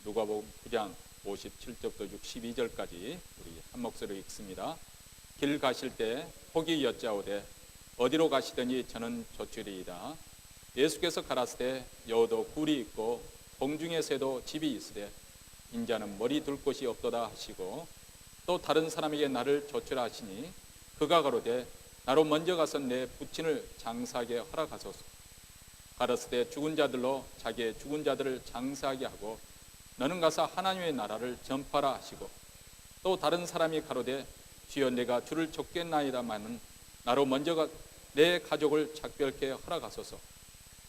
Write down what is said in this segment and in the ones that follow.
누가복음 9장 57절부터 62절까지 우리 한 목소리로 읽습니다. 길 가실 때 혹이 여짜오되 어디로 가시더니 저는 조추리이다. 예수께서 가라사대 여호도 굴이 있고 공중의 새도 집이 있으되 인자는 머리 둘 곳이 없도다 하시고, 또 다른 사람에게 나를 조추라 하시니 그가 가로되 나로 먼저 가서 내 부친을 장사하게 허락하소서. 가라사대 죽은 자들로 자기의 죽은 자들을 장사하게 하고 너는 가서 하나님의 나라를 전파라 하시고, 또 다른 사람이 가로되 주여 내가 주를 쫓겠나이다마는 나로 먼저 내 가족을 작별케 허락하소서.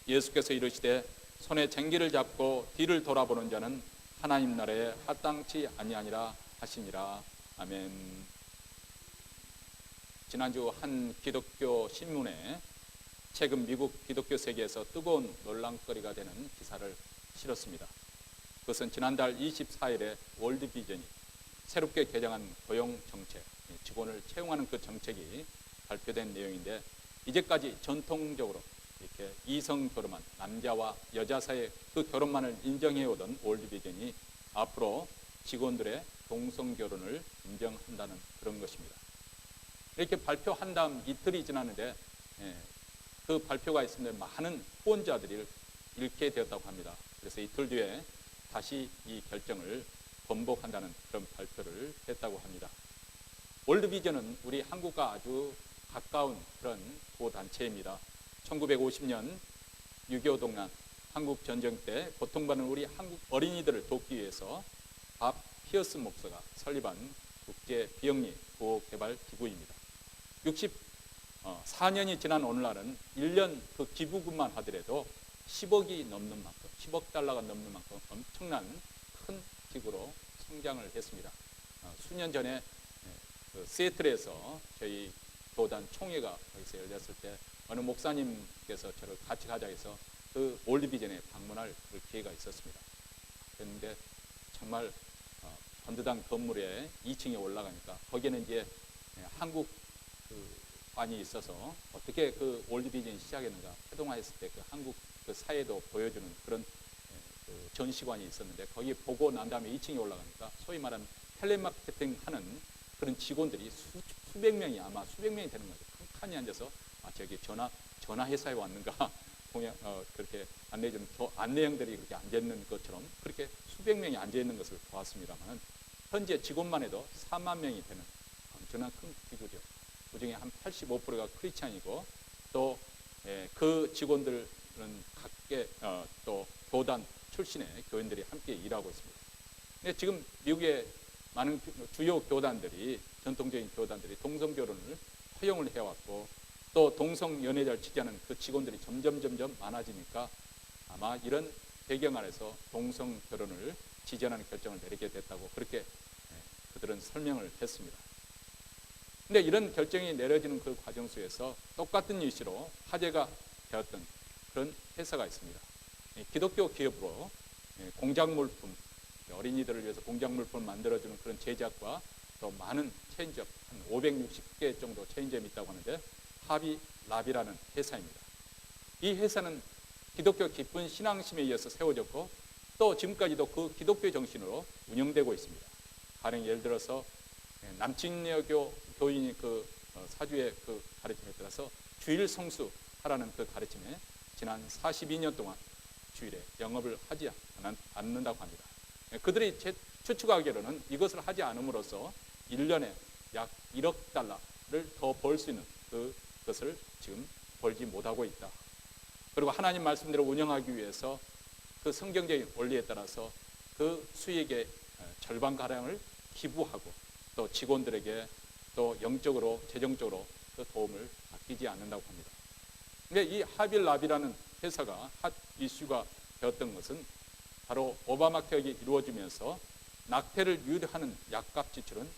예수께서 이르시되 손에 쟁기를 잡고 뒤를 돌아보는 자는 하나님 나라에 합당치 아니하니라 하시니라. 아멘. 지난주 한 기독교 신문에 최근 미국 기독교 세계에서 뜨거운 논란거리가 되는 기사를 실었습니다. 그것은 지난달 24일에 월드비전이 새롭게 개정한 고용정책, 직원을 채용하는 그 정책이 발표된 내용인데, 이제까지 전통적으로 이렇게 이성 결혼만, 남자와 여자 사이의 그 결혼만을 인정해오던 월드비전이 앞으로 직원들의 동성 결혼을 인정한다는 그런 것입니다. 이렇게 발표한 다음 이틀이 지났는데 그 발표가 있었는데 많은 후원자들이 잃게 되었다고 합니다. 그래서 이틀 뒤에 다시 이 결정을 번복한다는 그런 발표를 했다고 합니다. 월드비전은 우리 한국과 아주 가까운 그런 구호단체입니다. 1950년 6.25 동란 한국 전쟁 때 고통받는 우리 한국 어린이들을 돕기 위해서 밥 피어스 목사가 설립한 국제 비영리 구호개발 기구입니다. 64년이 지난 오늘날은 1년 그 기부금만 하더라도 10억이 넘는 만큼, 10억 달러가 넘는 만큼 엄청난 큰 기구로 성장을 했습니다. 수년 전에 그 시애틀에서 저희 교단 총회가 거기서 열렸을 때 어느 목사님께서 저를 같이 가자 해서 그 월드비전에 방문할 그 기회가 있었습니다. 그런데 정말 번듯한 건물에 2층에 올라가니까 거기에는 이제 한국 그 관이 있어서 어떻게 그 월드비전이 시작했는가, 태동화했을 때 그 한국 그 사회도 보여주는 그런 그 전시관이 있었는데, 거기 보고 난 다음에 2층에 올라가니까 소위 말하는 텔레마케팅 하는 그런 직원들이 수백 명이, 아마 수백 명이 되는 거죠. 칸칸이 앉아서 저기 전화 회사에 왔는가 그렇게 안내해주는 안내형들이 그렇게 앉아 있는 것처럼 그렇게 수백 명이 앉아 있는 것을 보았습니다만, 현재 직원만 해도 4만 명이 되는 엄청난 큰 기구죠. 그중에 한 85%가 크리스찬이고, 또 그 직원들은 각계 또 교단 출신의 교인들이 함께 일하고 있습니다. 근데 지금 미국의 많은 주요 교단들이, 전통적인 교단들이 동성 결혼을 허용을 해왔고, 또 동성 연애자를 지지하는 그 직원들이 점점 많아지니까 아마 이런 배경 아래서 동성 결혼을 지지하는 결정을 내리게 됐다고 그렇게 그들은 설명을 했습니다. 근데 이런 결정이 내려지는 그 과정 속에서 똑같은 이슈로 화제가 되었던 그런 회사가 있습니다. 기독교 기업으로 공작물품, 어린이들을 위해서 공작물품을 만들어주는 그런 제작과 또 많은 체인점, 한 560개 정도 체인점이 있다고 하는데, 하비라비라는 회사입니다. 이 회사는 기독교 깊은 신앙심에 의해서 세워졌고, 또 지금까지도 그 기독교 정신으로 운영되고 있습니다. 가령 예를 들어서 남친여교 교인이 그 사주의 그 가르침에 따라서 주일 성수하라는 그 가르침에 지난 42년 동안 주일에 영업을 하지 않는다고 합니다. 그들이 추측하기로는 이것을 하지 않음으로써 1년에 약 1억 달러를 더 벌 수 있는 그것을 지금 벌지 못하고 있다. 그리고 하나님 말씀대로 운영하기 위해서 그 성경적인 원리에 따라서 그 수익의 절반가량을 기부하고, 또 직원들에게 또 영적으로, 재정적으로 그 도움을 아끼지 않는다고 합니다. 근데 이 하빌라비라는 회사가 핫 이슈가 되었던 것은 바로 오바마 개혁이 이루어지면서 낙태를 유도하는 약값 지출은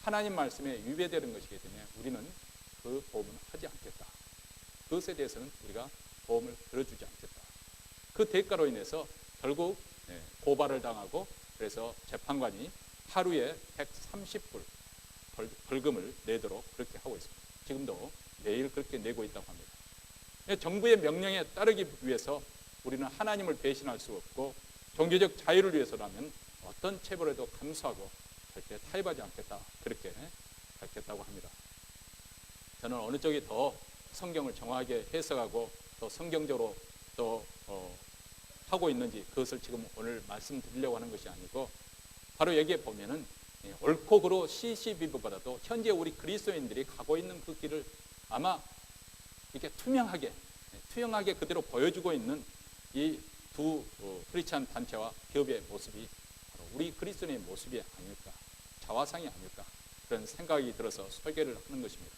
하나님 말씀에 위배되는 것이기 때문에 우리는 그 보험은 하지 않겠다. 그것에 대해서는 우리가 보험을 들어주지 않겠다. 그 대가로 인해서 결국 고발을 당하고, 그래서 재판관이 하루에 130불 벌금을 내도록 그렇게 하고 있습니다. 지금도 매일 그렇게 내고 있다고 합니다. 정부의 명령에 따르기 위해서 우리는 하나님을 배신할 수 없고 종교적 자유를 위해서라면 어떤 체벌에도 감수하고 절대 타협하지 않겠다, 그렇게 밝혔다고 합니다. 저는 어느 쪽이 더 성경을 정확하게 해석하고 또 성경적으로 또 하고 있는지 그것을 지금 오늘 말씀드리려고 하는 것이 아니고, 바로 여기에 보면은 옳고 그로 시시비비보다도 현재 우리 그리스도인들이 가고 있는 그 길을 아마 이렇게 투명하게 그대로 보여주고 있는 이 두 크리스찬 단체와 기업의 모습이 바로 우리 그리스도인의 모습이 아닐까, 자화상이 아닐까, 그런 생각이 들어서 설계를 하는 것입니다.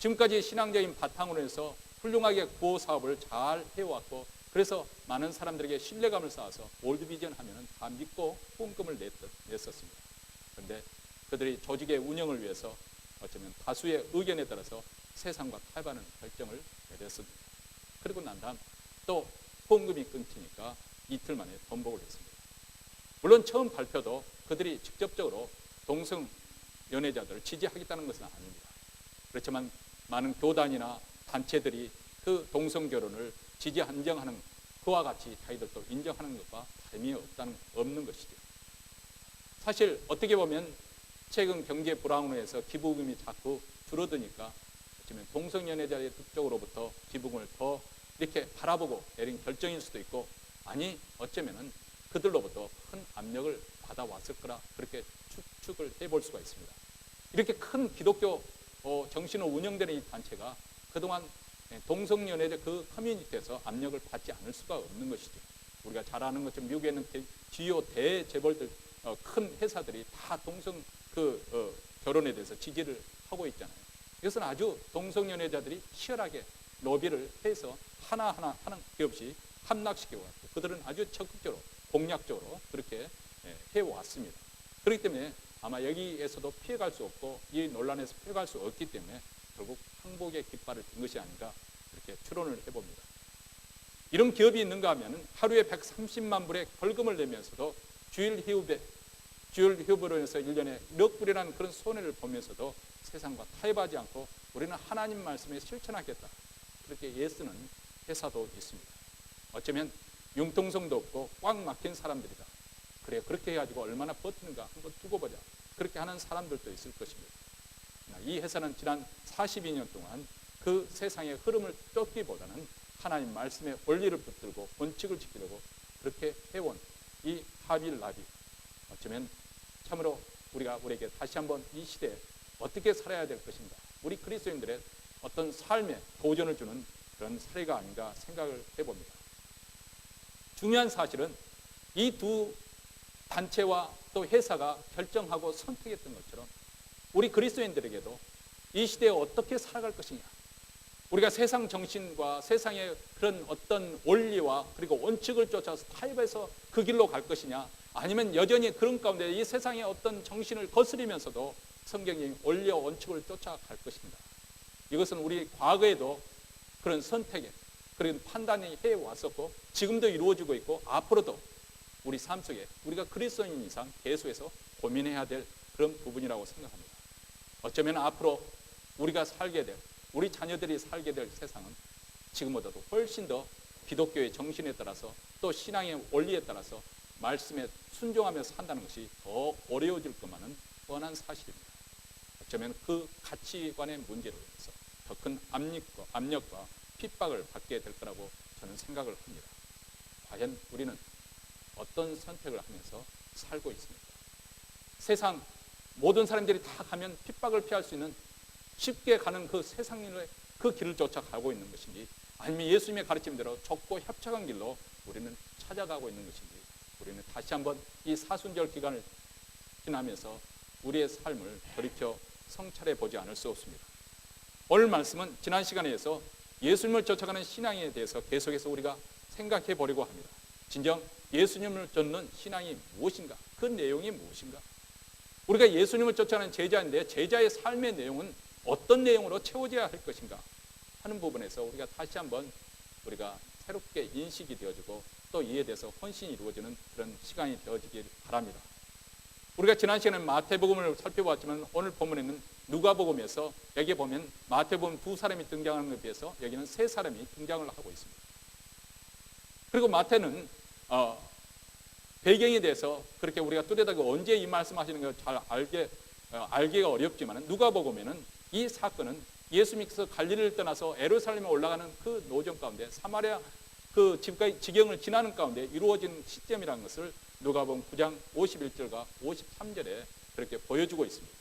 지금까지 신앙적인 바탕으로 해서 훌륭하게 구호 사업을 잘 해왔고, 그래서 많은 사람들에게 신뢰감을 쌓아서 월드비전 하면은 다 믿고 후원금을 냈었습니다. 그런데 그들이 조직의 운영을 위해서 어쩌면 다수의 의견에 따라서 세상과 타협하는 결정을 내렸습니다. 그리고 난 다음 또 후원금이 끊기니까 이틀 만에 번복을 했습니다. 물론 처음 발표도 그들이 직접적으로 동성 연애자들을 지지하겠다는 것은 아닙니다. 그렇지만 많은 교단이나 단체들이 그 동성 결혼을 지지 인정하는, 그와 같이 자기들도 인정하는 것과 다름이 없는 것이죠. 사실 어떻게 보면 최근 경제 불황으로 해서 기부금이 자꾸 줄어드니까 어쩌면 동성 연애자의 쪽으로부터 기부금을 더 이렇게 바라보고 내린 결정일 수도 있고, 아니 어쩌면은 그들로부터 큰 압력을 받아왔을 거라, 그렇게 추측을 해볼 수가 있습니다. 이렇게 큰 기독교 정신으로 운영되는 이 단체가 그동안 동성연애자 그 커뮤니티에서 압력을 받지 않을 수가 없는 것이죠. 우리가 잘 아는 것처럼 미국에 있는 주요 대재벌들, 큰 회사들이 다 동성 결혼에 대해서 지지를 하고 있잖아요. 이것은 아주 동성연애자들이 치열하게 로비를 해서 하나하나 하는 게 없이 함락시키고 왔고, 그들은 아주 적극적으로 공략적으로 그렇게 해왔습니다. 그렇기 때문에 아마 여기에서도 피해갈 수 없고 이 논란에서 피해갈 수 없기 때문에 결국 항복의 깃발을 든 것이 아닌가, 그렇게 추론을 해봅니다. 이런 기업이 있는가 하면 하루에 130만 불의 벌금을 내면서도 주일 휴업으로 해서 1년에 1억 불이라는 그런 손해를 보면서도 세상과 타협하지 않고 우리는 하나님 말씀에 실천하겠다, 그렇게 애쓰는 회사도 있습니다. 어쩌면 융통성도 없고 꽉 막힌 사람들이다, 그래 그렇게 해가지고 얼마나 버티는가 한번 두고 보자, 그렇게 하는 사람들도 있을 것입니다. 이 회사는 지난 42년 동안 그 세상의 흐름을 쫓기보다는 하나님 말씀의 원리를 붙들고 원칙을 지키려고 그렇게 해온 이 하빌라비, 어쩌면 참으로 우리에게 다시 한번 이 시대에 어떻게 살아야 될 것인가, 우리 그리스도인들의 어떤 삶에 도전을 주는 그런 사례가 아닌가 생각을 해봅니다. 중요한 사실은 이 두 단체와 또 회사가 결정하고 선택했던 것처럼 우리 그리스도인들에게도 이 시대에 어떻게 살아갈 것이냐, 우리가 세상 정신과 세상의 그런 어떤 원리와 그리고 원칙을 쫓아서 타협해서 그 길로 갈 것이냐, 아니면 여전히 그런 가운데 이 세상의 어떤 정신을 거스리면서도 성경적인 원리와 원칙을 쫓아갈 것인가. 이것은 우리 과거에도 그런 선택에 그런 판단이 해왔었고 지금도 이루어지고 있고 앞으로도 우리 삶 속에 우리가 그리스도인 이상 계속해서 고민해야 될 그런 부분이라고 생각합니다. 어쩌면 앞으로 우리가 살게 될, 우리 자녀들이 살게 될 세상은 지금보다도 훨씬 더 기독교의 정신에 따라서 또 신앙의 원리에 따라서 말씀에 순종하면서 산다는 것이 더 어려워질 것만은 뻔한 사실입니다. 어쩌면 그 가치관의 문제로 인해서 더 큰 압력과 핍박을 받게 될 거라고 저는 생각을 합니다. 과연 우리는 어떤 선택을 하면서 살고 있습니까? 세상 모든 사람들이 다 가면 핍박을 피할 수 있는 쉽게 가는 그 세상의 그 길을 쫓아가고 있는 것인지, 아니면 예수님의 가르침대로 좁고 협착한 길로 우리는 찾아가고 있는 것인지, 우리는 다시 한번 이 사순절 기간을 지나면서 우리의 삶을 돌이켜 성찰해 보지 않을 수 없습니다. 오늘 말씀은 지난 시간에서 예수님을 쫓아가는 신앙에 대해서 계속해서 우리가 생각해 보려고 합니다. 진정 예수님을 쫓는 신앙이 무엇인가? 그 내용이 무엇인가? 우리가 예수님을 쫓아가는 제자인데 제자의 삶의 내용은 어떤 내용으로 채워져야 할 것인가 하는 부분에서 우리가 다시 한번 우리가 새롭게 인식이 되어지고 또 이에 대해서 헌신이 이루어지는 그런 시간이 되어지길 바랍니다. 우리가 지난 시간에 마태복음을 살펴봤지만 오늘 본문에는 누가복음에서 여기에 보면 마태복음 두 사람이 등장하는 것에 비해서 여기는 세 사람이 등장을 하고 있습니다. 그리고 마태는 배경에 대해서 그렇게 우리가 뚜렷하게 언제 이 말씀하시는 걸 잘 알기가 어렵지만 누가복음에는 이 사건은 예수님께서 갈릴리를 떠나서 예루살렘에 올라가는 그 노정 가운데 사마리아 그 지경을 지나는 가운데 이루어진 시점이라는 것을 누가복음 9장 51절과 53절에 그렇게 보여주고 있습니다.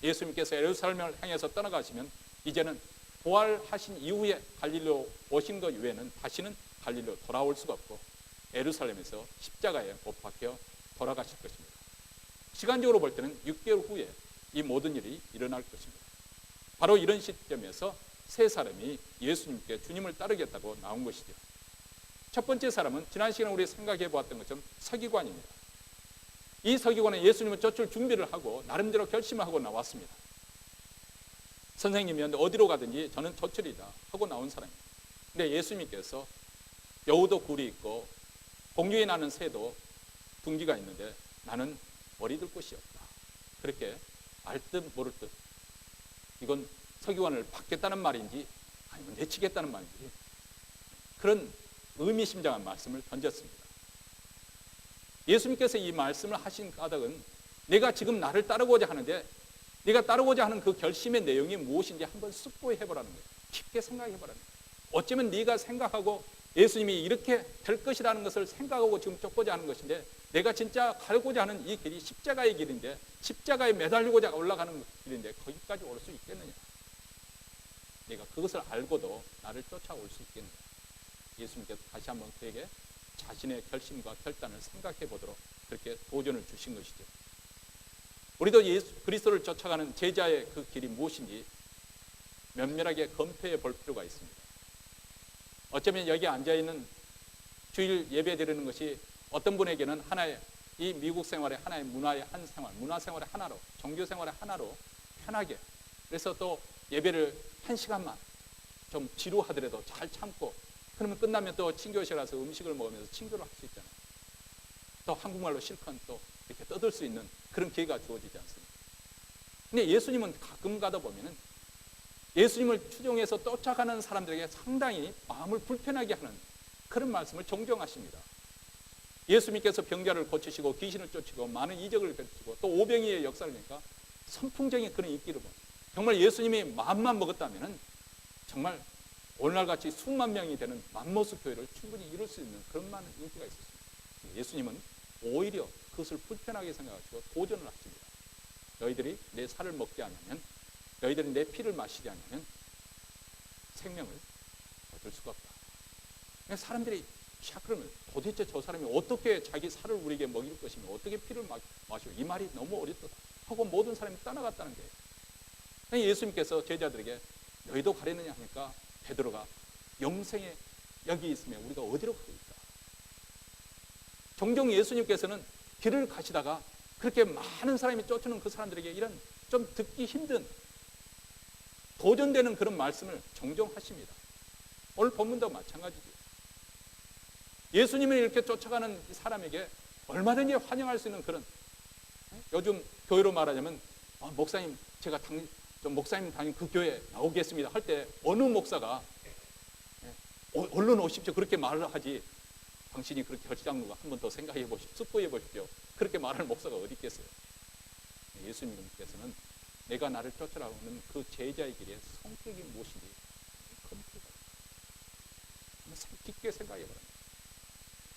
예수님께서 예루살렘을 향해서 떠나가시면 이제는 부활하신 이후에 갈릴리로 오신 것 이외에는 다시는 갈릴리로 돌아올 수가 없고 예루살렘에서 십자가에 못 박혀 돌아가실 것입니다. 시간적으로 볼 때는 6개월 후에 이 모든 일이 일어날 것입니다. 바로 이런 시점에서 세 사람이 예수님께 주님을 따르겠다고 나온 것이죠. 첫 번째 사람은 지난 시간에 우리 생각해 보았던 것처럼 서기관입니다. 이 서기관은 예수님을 쫓을 준비를 하고 나름대로 결심을 하고 나왔습니다. 선생님이 어디로 가든지 저는 쫓으리다 하고 나온 사람입니다. 근데 예수님께서 여우도 굴이 있고 공중에 나는 새도 둥지가 있는데 나는 머리 들 곳이 없다. 그렇게 알 듯 모를 듯 이건 서기관을 받겠다는 말인지 아니면 내치겠다는 말인지 그런 의미심장한 말씀을 던졌습니다. 예수님께서 이 말씀을 하신 까닭은 내가 지금 나를 따르고자 하는데 네가 따르고자 하는 그 결심의 내용이 무엇인지 한번 숙고해보라는 거예요. 깊게 생각해보라는 거예요. 어쩌면 네가 생각하고 예수님이 이렇게 될 것이라는 것을 생각하고 지금 쫓고자 하는 것인데 내가 진짜 가고자 하는 이 길이 십자가의 길인데 십자가에 매달리고자 올라가는 길인데 거기까지 올 수 있겠느냐. 네가 그것을 알고도 나를 쫓아올 수 있겠느냐. 예수님께서 다시 한번 그에게 자신의 결심과 결단을 생각해 보도록 그렇게 도전을 주신 것이죠. 우리도 예수 그리스도를 쫓아가는 제자의 그 길이 무엇인지 면밀하게 검토해 볼 필요가 있습니다. 어쩌면 여기 앉아있는 주일 예배 드리는 것이 어떤 분에게는 하나의 이 미국 생활의 하나의 문화의 한 생활, 문화 생활의 하나로, 종교 생활의 하나로 편하게 그래서 또 예배를 1시간만 좀 지루하더라도 잘 참고 그러면 끝나면 또 친교실에 가서 음식을 먹으면서 친교를 할 수 있잖아요. 또 한국말로 실컷 또 이렇게 떠들 수 있는 그런 기회가 주어지지 않습니다. 근데 예수님은 가끔 가다 보면은 예수님을 추종해서 쫓아가는 사람들에게 상당히 마음을 불편하게 하는 그런 말씀을 종종 하십니다. 예수님께서 병자를 고치시고 귀신을 쫓으시고 많은 이적을 펼치고 또 오병이의 역사를 보니까 선풍적인 그런 인기를 봅니다. 정말 예수님이 마음만 먹었다면 정말 오늘날같이 수만 명이 되는 맘모스 교회를 충분히 이룰 수 있는 그런 많은 인기가 있었습니다. 예수님은 오히려 그것을 불편하게 생각하시고 도전을 하십니다. 너희들이 내 살을 먹지 않으면 너희들이 내 피를 마시지 않으면 생명을 얻을 수가 없다. 사람들이 그러면 도대체 저 사람이 어떻게 자기 살을 우리에게 먹일 것이며 어떻게 피를 마시고 이 말이 너무 어렵다 하고 모든 사람이 떠나갔다는 거예요. 예수님께서 제자들에게 너희도 가려느냐 하니까 베드로가 영생에 여기 있으면 우리가 어디로 가겠다. 종종 예수님께서는 길을 가시다가 그렇게 많은 사람이 쫓는 그 사람들에게 이런 좀 듣기 힘든 도전되는 그런 말씀을 종종 하십니다. 오늘 본문도 마찬가지죠. 예수님을 이렇게 쫓아가는 이 사람에게 얼마든지 환영할 수 있는 그런 요즘 교회로 말하자면 목사님 제가 목사님 다닌 그 교회에 나오겠습니다 할 때 어느 목사가 얼른 오십시오 그렇게 말을 하지 당신이 그렇게 결심한 거 한 번 더 생각해 보십시오. 숙고해 보십시오. 그렇게 말할 목사가 어디 있겠어요. 예수님께서는 내가 나를 쫓아가는 그 제자의 길에 성격이 무엇인지 깊게 생각해 보라.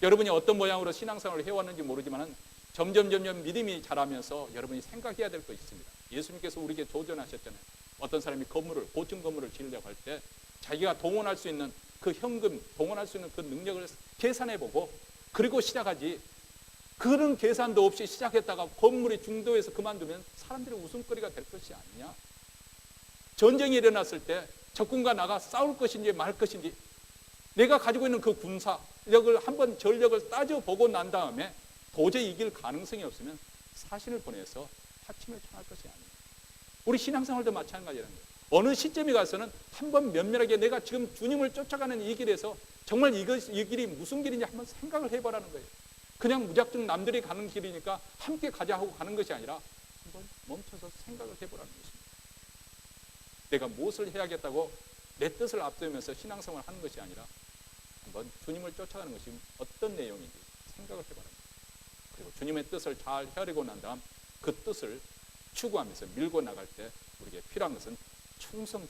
여러분이 어떤 모양으로 신앙생활을 해왔는지 모르지만 점점 믿음이 자라면서 여러분이 생각해야 될 것이 있습니다. 예수님께서 우리에게 도전하셨잖아요. 어떤 사람이 고층 건물을 지으려고 할 때 자기가 동원할 수 있는 그 현금, 동원할 수 있는 그 능력을 계산해보고 그리고 시작하지 그런 계산도 없이 시작했다가 건물이 중도에서 그만두면 사람들의 웃음거리가 될 것이 아니냐. 전쟁이 일어났을 때 적군과 나가 싸울 것인지 말 것인지 내가 가지고 있는 그 군사력을 한번 전력을 따져보고 난 다음에 도저히 이길 가능성이 없으면 사신을 보내서 화침을 청할 것이 아니에요. 우리 신앙생활도 마찬가지라는 거예요. 어느 시점에 가서는 한번 면밀하게 내가 지금 주님을 쫓아가는 이 길에서 정말 이 길이 무슨 길인지 한번 생각을 해보라는 거예요. 그냥 무작정 남들이 가는 길이니까 함께 가자 하고 가는 것이 아니라 한번 멈춰서 생각을 해보라는 것입니다. 내가 무엇을 해야겠다고 내 뜻을 앞세우면서 신앙생활을 하는 것이 아니라 한번 주님을 쫓아가는 것이 어떤 내용인지 생각을 해보라는 거예요. 그리고 주님의 뜻을 잘 헤아리고 난 다음 그 뜻을 추구하면서 밀고 나갈 때 우리에게 필요한 것은 충성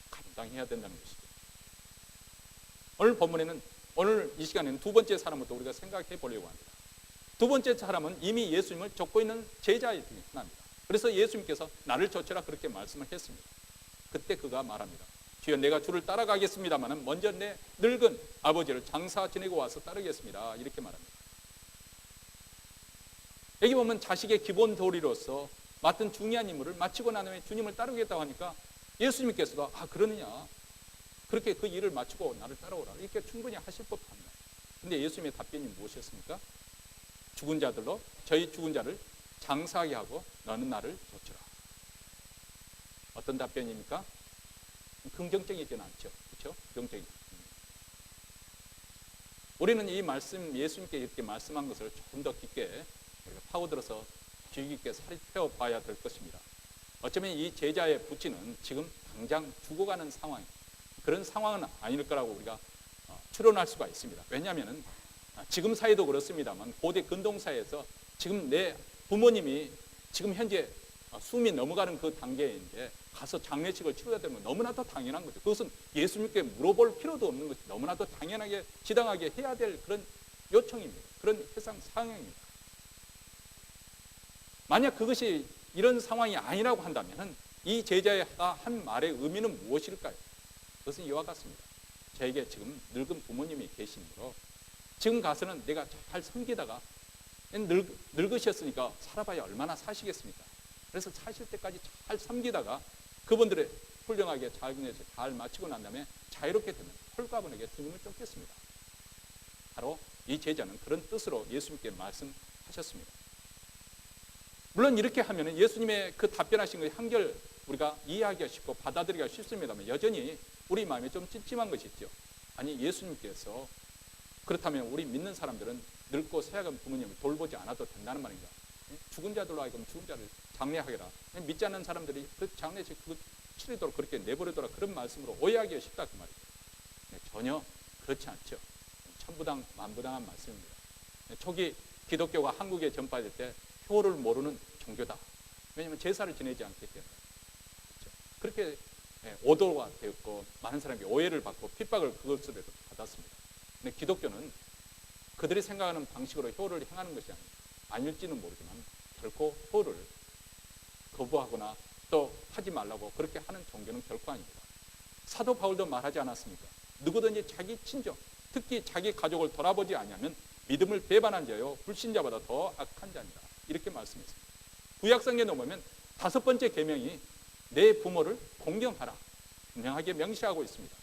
감당해야 된다는 것이죠. 오늘 본문에는, 오늘 이 시간에는 두 번째 사람부터 우리가 생각해 보려고 합니다. 두 번째 사람은 이미 예수님을 쫓고 있는 제자 중에 하나입니다. 그래서 예수님께서 나를 쫓으라 그렇게 말씀을 했습니다. 그때 그가 말합니다. 주여, 내가 주를 따라가겠습니다만 먼저 내 늙은 아버지를 장사 지내고 와서 따르겠습니다. 이렇게 말합니다. 여기 보면 자식의 기본 도리로서 맡은 중요한 임무를 마치고 난 후에 주님을 따르겠다고 하니까 예수님께서도 그러느냐, 그렇게 그 일을 마치고 나를 따라오라, 이렇게 충분히 하실 법합니다. 근데 예수님의 답변이 무엇이었습니까? 죽은 자들로 저희 죽은 자를 장사하게 하고 너는 나를 쫓으라. 어떤 답변입니까? 긍정적이지는 않죠. 그렇죠? 부정적인. 우리는 이 말씀, 예수님께 이렇게 말씀한 것을 조금 더 깊게 파고들어서 주의 깊게 살펴 봐야 될 것입니다. 어쩌면 이 제자의 부친은 지금 당장 죽어가는 상황, 그런 상황은 아닐 거라고 우리가 추론할 수가 있습니다. 왜냐하면 지금 사회도 그렇습니다만 고대 근동사회에서 지금 내 부모님이 지금 현재 숨이 넘어가는 그 단계인데 가서 장례식을 치러야 되는 건 너무나도 당연한 거죠. 그것은 예수님께 물어볼 필요도 없는 것이 너무나도 당연하게 지당하게 해야 될 그런 요청입니다. 그런 세상 상황입니다. 만약 그것이 이런 상황이 아니라고 한다면 이 제자의 한 말의 의미는 무엇일까요? 그것은 이와 같습니다. 저에게 지금 늙은 부모님이 계시므로 지금 가서는 내가 잘 섬기다가 늙으셨으니까 살아봐야 얼마나 사시겠습니까? 그래서 사실 때까지 잘 섬기다가 그분들의 훌륭하게 잘 마치고 난 다음에 자유롭게 되면 홀가분하게 주님을 쫓겠습니다. 바로 이 제자는 그런 뜻으로 예수님께 말씀하셨습니다. 물론 이렇게 하면 예수님의 그 답변하신 것이 한결 우리가 이해하기가 쉽고 받아들이기가 쉽습니다만 여전히 우리 마음에 좀 찜찜한 것이 있죠. 아니, 예수님께서 그렇다면 우리 믿는 사람들은 늙고 쇠약한 부모님을 돌보지 않아도 된다는 말인가? 죽은 자들로 하여금 죽은 자를 장례하게라. 믿지 않는 사람들이 그 장례식 치르도록 그렇게 내버려둬라, 그런 말씀으로 오해하기가 쉽다 그 말이죠. 전혀 그렇지 않죠. 천부당 만부당한 말씀입니다. 초기 기독교가 한국에 전파될 때 효를 모르는 종교다. 왜냐하면 제사를 지내지 않기 때문에. 그렇죠? 그렇게 오도가 되었고 많은 사람이 오해를 받고 핍박을 그것으로 받았습니다. 근데 기독교는 그들이 생각하는 방식으로 효를 행하는 것이 아닐지는 모르지만 결코 효를 거부하거나 또 하지 말라고 그렇게 하는 종교는 결코 아닙니다. 사도 바울도 말하지 않았습니까? 누구든지 자기 친족, 특히 자기 가족을 돌아보지 아니하면 믿음을 배반한 자요 불신자보다 더 악한 자니라, 이렇게 말씀했습니다. 구약성경에 보면 5번째 계명이 내 부모를 공경하라 분명하게 명시하고 있습니다.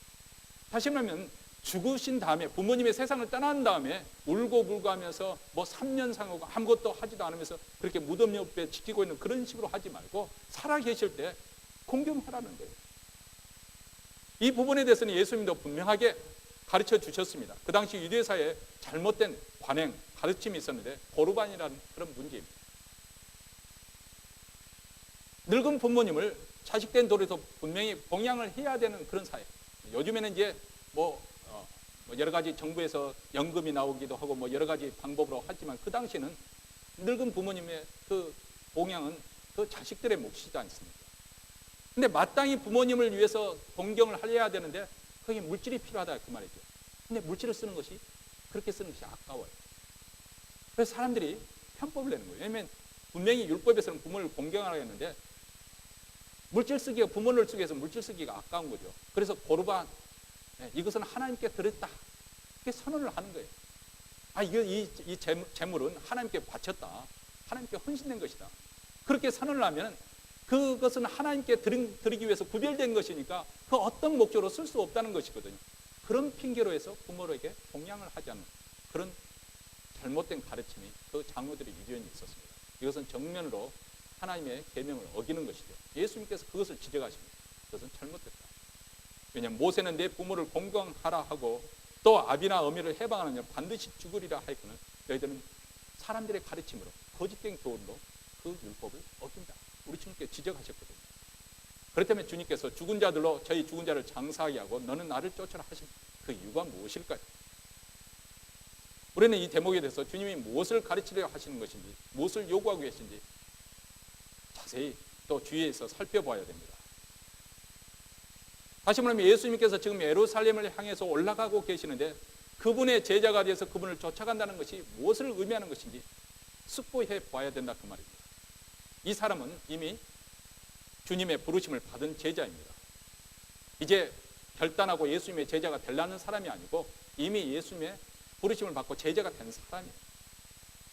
다시 말하면 죽으신 다음에 부모님의 세상을 떠난 다음에 울고불고 하면서 뭐 3년 상하고 아무것도 하지도 않으면서 그렇게 무덤 옆에 지키고 있는 그런 식으로 하지 말고 살아계실 때 공경하라는 거예요. 이 부분에 대해서는 예수님도 분명하게 가르쳐 주셨습니다. 그 당시 유대사회에 잘못된 관행, 가르침이 있었는데 고르반이라는 그런 문제입니다. 늙은 부모님을 자식된 도리에서 분명히 봉양을 해야 되는 그런 사회. 요즘에는 이제 뭐 여러 가지 정부에서 연금이 나오기도 하고 뭐 여러 가지 방법으로 하지만 그 당시에는 늙은 부모님의 그 봉양은 그 자식들의 몫이지 않습니까? 근데 마땅히 부모님을 위해서 동경을 해야 되는데 거기에 물질이 필요하다 그 말이죠. 근데 물질을 쓰는 것이 그렇게 쓰는 것이 아까워요. 그래서 사람들이 편법을 내는 거예요. 왜냐하면 분명히 율법에서는 부모를 공경하라고 했는데 물질 쓰기가, 부모를 쓰기 위해서 물질 쓰기가 아까운 거죠. 그래서 고르반, 이것은 하나님께 드렸다, 이렇게 선언을 하는 거예요. 이 재물은 하나님께 바쳤다, 하나님께 헌신된 것이다, 그렇게 선언을 하면 그것은 하나님께 드리기 위해서 구별된 것이니까 그 어떤 목적으로 쓸 수 없다는 것이거든요. 그런 핑계로 해서 부모에게 공양을 하지 않는 그런 잘못된 가르침이 그 장로들의 유전이 있었습니다. 이것은 정면으로 하나님의 계명을 어기는 것이죠. 예수님께서 그것을 지적하십니다. 그것은 잘못됐다. 왜냐하면 모세는 내 부모를 공경하라 하고 또 아비나 어미를 해방하는 자 반드시 죽으리라 하였거늘 너희들은 사람들의 가르침으로 거짓된 교훈으로 그 율법을 어긴다. 우리 주님께 지적하셨거든요. 그렇다면 주님께서 죽은 자들로 저희 죽은 자를 장사하게 하고 너는 나를 쫓아라 하신 그 이유가 무엇일까요? 우리는 이 대목에 대해서 주님이 무엇을 가르치려 하시는 것인지, 무엇을 요구하고 계신지 자세히 또 주위에서 살펴봐야 됩니다. 다시 말하면 예수님께서 지금 예루살렘을 향해서 올라가고 계시는데 그분의 제자가 되어서 그분을 쫓아간다는 것이 무엇을 의미하는 것인지 숙고해 봐야 된다 그 말입니다. 이 사람은 이미 주님의 부르심을 받은 제자입니다. 이제 결단하고 예수님의 제자가 되려는 사람이 아니고 이미 예수님의 부르심을 받고 제자가 된 사람이에요.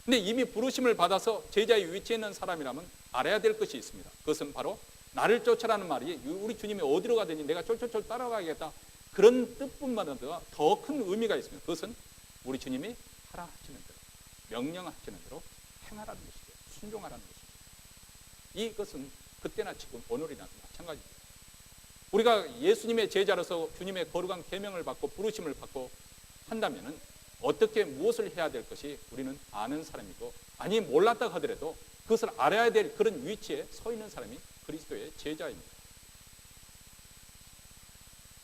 근데 이미 부르심을 받아서 제자의 위치에 있는 사람이라면 알아야 될 것이 있습니다. 그것은 바로 나를 쫓아라는 말이 우리 주님이 어디로 가든지 내가 쫄쫄쫄 따라가겠다, 그런 뜻뿐만 아니라 더 큰 의미가 있습니다. 그것은 우리 주님이 하라 하시는 대로, 명령하시는 대로 행하라는 것이죠. 순종하라는 것이죠. 이것은 그때나 지금 오늘이나 마찬가지입니다. 우리가 예수님의 제자로서 주님의 거룩한 계명을 받고 부르심을 받고 한다면은 어떻게 무엇을 해야 될 것이 우리는 아는 사람이고, 아니 몰랐다 하더라도 그것을 알아야 될 그런 위치에 서 있는 사람이 그리스도의 제자입니다.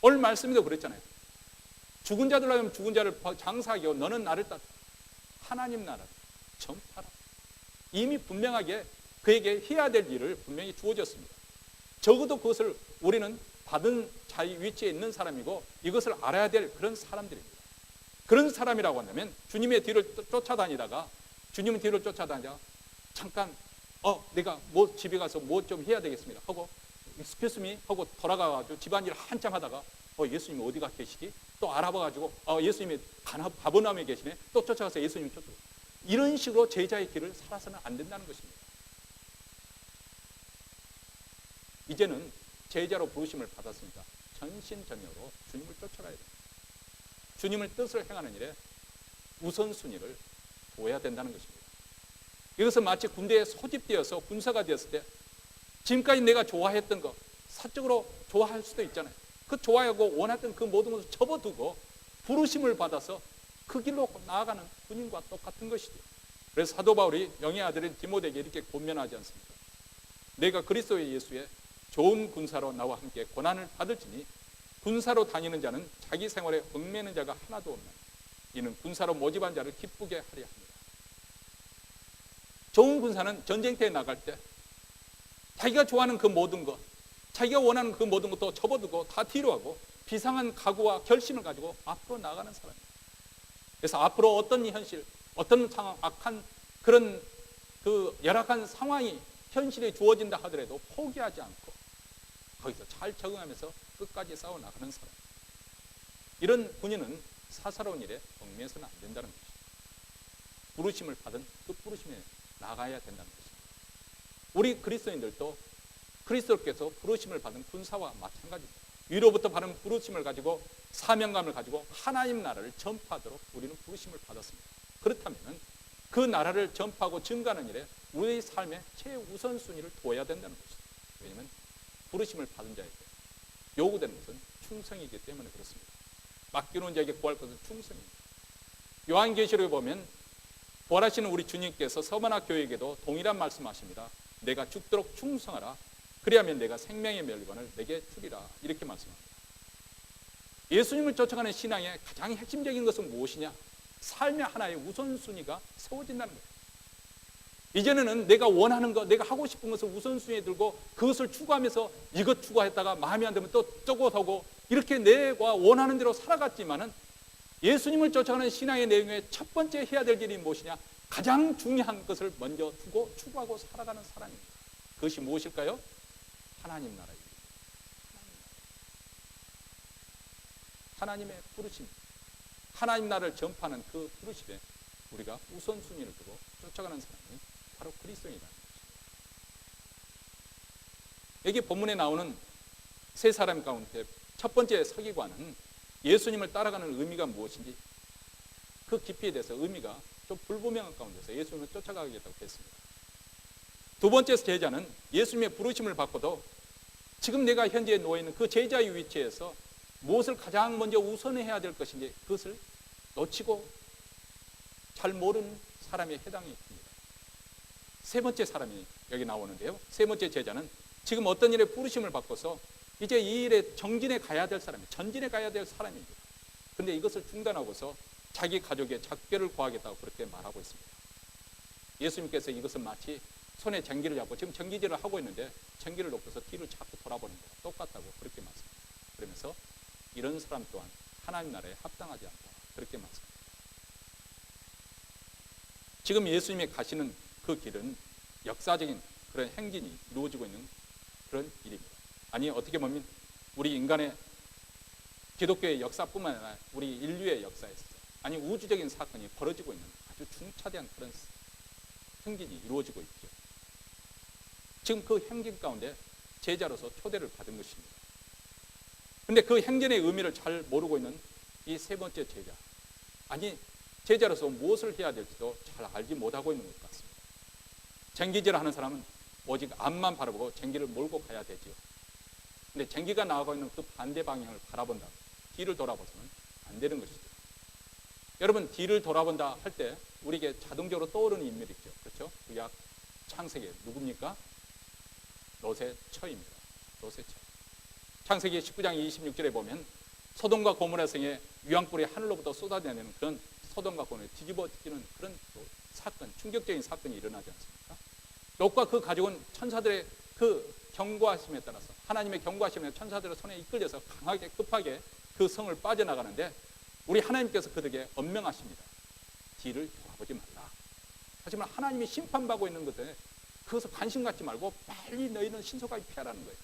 오늘 말씀에도 그랬잖아요. 죽은 자들로 하여금 죽은 자를 장사하게 하고 너는 나를 따라 하나님 나라를 전파라. 이미 분명하게 그에게 해야 될 일을 분명히 주어졌습니다. 적어도 그것을 우리는 받은 자의 위치에 있는 사람이고 이것을 알아야 될 그런 사람들입니다. 그런 사람이라고 한다면 주님의 뒤를 쫓아다니다가 잠깐 내가 집에 가서 뭐 좀 해야 되겠습니다 하고 excuse me 하고 돌아가가지고 집안일 한참 하다가 예수님이 어디가 계시지? 또 알아봐가지고 예수님이 가버나움에 계시네. 또 쫓아가서 예수님 쫓아가고, 이런 식으로 제자의 길을 살아서는 안 된다는 것입니다. 이제는 제자로 부르심을 받았으니까 전심전력으로 주님을 쫓아가야 됩니다. 주님의 뜻을 행하는 일에 우선순위를 둬야 된다는 것입니다. 이것은 마치 군대에 소집되어서 군사가 되었을 때 지금까지 내가 좋아했던 거, 사적으로 좋아할 수도 있잖아요. 그 좋아하고 원했던 그 모든 것을 접어두고 부르심을 받아서 그 길로 나아가는 군인과 똑같은 것이죠. 그래서 사도 바울이 영의 아들인 디모데에게 이렇게 권면하지 않습니까? 내가 그리스도 예수의 좋은 군사로 나와 함께 고난을 받을지니 군사로 다니는 자는 자기 생활에 얽매는 자가 하나도 없나니 이는 군사로 모집한 자를 기쁘게 하려 합니다. 좋은 군사는 전쟁터에 나갈 때 자기가 좋아하는 그 모든 것, 자기가 원하는 그 모든 것도 접어두고 다 뒤로 하고 비상한 각오와 결심을 가지고 앞으로 나가는 사람입니다. 그래서 앞으로 어떤 현실, 어떤 상황, 악한 그런 그 열악한 상황이 현실에 주어진다 하더라도 포기하지 않고 거기서 잘 적응하면서 끝까지 싸워 나가는 사람. 이런 군인은 사사로운 일에 얽매여서는 안 된다는 것이죠. 부르심을 받은 그 부르심에 나가야 된다는 것입니다. 우리 그리스도인들도 그리스도께서 부르심을 받은 군사와 마찬가지입니다. 위로부터 받은 부르심을 가지고 사명감을 가지고 하나님 나라를 전파하도록 우리는 부르심을 받았습니다. 그렇다면 그 나라를 전파하고 증가하는 일에 우리의 삶의 최우선순위를 둬야 된다는 것입니다. 왜냐하면 부르심을 받은 자에게 요구되는 것은 충성이기 때문에 그렇습니다. 맡겨놓은 자에게 구할 것은 충성입니다. 요한계시록에 보면 부활하시는 우리 주님께서 서머나 교회에게도 동일한 말씀하십니다. 내가 죽도록 충성하라. 그리하면 내가 생명의 멸관을 내게 주리라. 이렇게 말씀합니다. 예수님을 쫓아가는 신앙의 가장 핵심적인 것은 무엇이냐? 삶의 하나의 우선순위가 세워진다는 거예요. 이제는 내가 원하는 것, 내가 하고 싶은 것을 우선순위에 들고 그것을 추구하면서 이것 추구했다가 마음에 안 들면 또 저것 하고 이렇게 내가 원하는 대로 살아갔지만은 예수님을 쫓아가는 신앙의 내용의 첫 번째 해야 될 일이 무엇이냐? 가장 중요한 것을 먼저 두고 추구하고 살아가는 사람입니다. 그것이 무엇일까요? 하나님 나라입니다. 하나님의 부르심, 하나님 나라를 전파하는 그 부르심에 우리가 우선순위를 두고 쫓아가는 사람이 바로 그리스도인이라는 것입니다. 여기 본문에 나오는 세 사람 가운데 첫 번째 서기관은 예수님을 따라가는 의미가 무엇인지 그 깊이에 대해서 의미가 좀 불분명한 가운데서 예수님을 쫓아가겠다고 했습니다. 두 번째 제자는 예수님의 부르심을 받고도 지금 내가 현재 놓여있는 그 제자의 위치에서 무엇을 가장 먼저 우선해야 될 것인지 그것을 놓치고 잘 모르는 사람에 해당이 됩니다. 세 번째 사람이 여기 나오는데요. 세 번째 제자는 지금 어떤 일에 부르심을 받고서 이제 이 일에 정진에 가야 될 사람이 전진에 가야 될 사람입니다. 그런데 이것을 중단하고서 자기 가족의 작별을 구하겠다고 그렇게 말하고 있습니다. 예수님께서 이것은 마치 손에 전기를 잡고 지금 전기질을 하고 있는데 전기를 놓고서 뒤를 자꾸 돌아보는 거와 똑같다고 그렇게 말씀합니다. 그러면서 이런 사람 또한 하나님 나라에 합당하지 않다 그렇게 말씀합니다. 지금 예수님이 가시는 그 길은 역사적인 그런 행진이 이루어지고 있는 그런 일입니다. 아니 어떻게 보면 우리 인간의 기독교의 역사뿐만 아니라 우리 인류의 역사에서 아니 우주적인 사건이 벌어지고 있는 아주 중차대한 그런 행진이 이루어지고 있죠. 지금 그 행진 가운데 제자로서 초대를 받은 것입니다. 그런데 그 행진의 의미를 잘 모르고 있는 이 세 번째 제자, 아니 제자로서 무엇을 해야 될지도 잘 알지 못하고 있는 것 같습니다. 쟁기질 하는 사람은 오직 앞만 바라보고 쟁기를 몰고 가야 되지요. 근데 쟁기가 나가고 있는 그 반대 방향을 바라본다, 뒤를 돌아보서는 안 되는 것이죠. 여러분, 뒤를 돌아본다 할 때 우리에게 자동적으로 떠오르는 인물이 있죠. 그렇죠? 구약 창세기 누굽니까? 롯의 처입니다. 롯의 처. 창세기 19장 26절에 보면 소돔과 고모라 성에 유황불이 하늘로부터 쏟아내는 그런 소돔과 고모라에 뒤집어지는 그런 사건, 충격적인 사건이 일어나지 않습니까? 롯과 그 가족은 천사들의 그 경고하심에 따라서 하나님의 경고하심에 천사들의 손에 이끌려서 강하게 급하게 그 성을 빠져나가는데 우리 하나님께서 그들에게 엄명하십니다. 뒤를 돌아보지 말라. 하지만 하나님이 심판받고 있는 것에 그것을 관심 갖지 말고 빨리 너희는 신속하게 피하라는 거예요.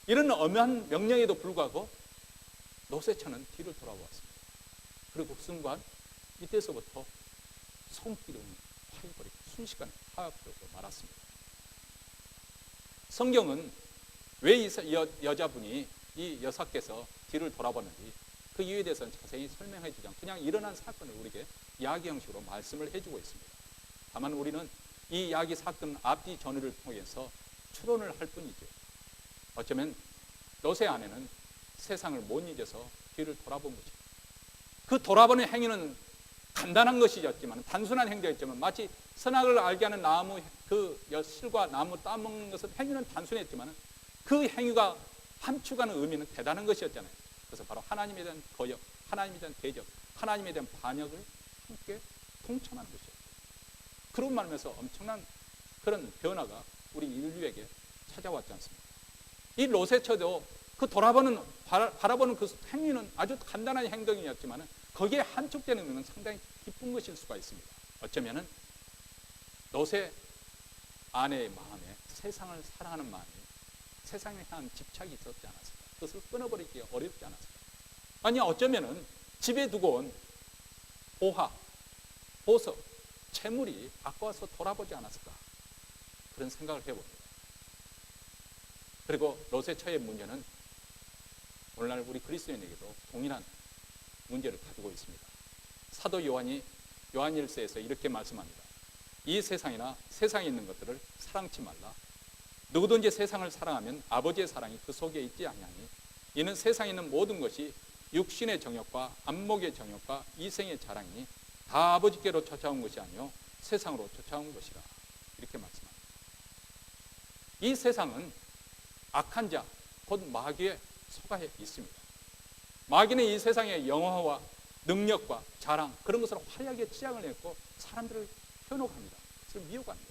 이런 엄한 명령에도 불구하고 롯의 처는 뒤를 돌아보았습니다. 그리고 그 순간 이때서부터 손길은 파해버리고 순식간에 파해버리고 말았습니다. 성경은 왜 이 여자분이 이 여사께서 뒤를 돌아봤는지 그 이유에 대해서는 자세히 설명해 주지 않고 그냥 일어난 사건을 우리에게 이야기 형식으로 말씀을 해주고 있습니다. 다만 우리는 이 이야기 사건 앞뒤 전후를 통해서 추론을 할 뿐이죠. 어쩌면 롯의 아내는 세상을 못 잊어서 뒤를 돌아본 것이죠. 그 돌아보는 행위는 간단한 것이었지만, 단순한 행동이었지만, 마치 선악을 알게 하는 나무 그 실과 나무 따먹는 것은 행위는 단순했지만 그 행위가 함축하는 의미는 대단한 것이었잖아요. 그래서 바로 하나님에 대한 거역, 하나님에 대한 대적, 하나님에 대한 반역을 함께 통참하는 것이었죠. 그런 말면서 엄청난 그런 변화가 우리 인류에게 찾아왔지 않습니까? 이 롯의 처도 그 돌아보는 바라보는 그 행위는 아주 간단한 행동이었지만 거기에 함축되는 의미는 상당히 깊은 것일 수가 있습니다. 어쩌면은 롯의 아내의 마음에 세상을 사랑하는 마음이 세상에 대한 집착이 있었지 않았을까? 그것을 끊어버리기 어렵지 않았을까? 아니 어쩌면은 집에 두고 온 보화, 보석, 재물이 아까워서 돌아보지 않았을까? 그런 생각을 해봅니다. 그리고 롯의 처의 문제는 오늘날 우리 그리스도인에게도 동일한 문제를 가지고 있습니다. 사도 요한이 요한일서에서 이렇게 말씀합니다. 이 세상이나 세상에 있는 것들을 사랑치 말라. 누구든지 세상을 사랑하면 아버지의 사랑이 그 속에 있지 아니하니 이는 세상에 있는 모든 것이 육신의 정욕과 안목의 정욕과 이생의 자랑이니 다 아버지께로 쫓아온 것이 아니요 세상으로 쫓아온 것이라. 이렇게 말씀합니다. 이 세상은 악한 자, 곧 마귀에 속아 있습니다. 마귀는 이 세상의 영화와 능력과 자랑 그런 것으로 화려하게 치장을 했고 사람들을 현혹합니다. 그것을 미혹합니다.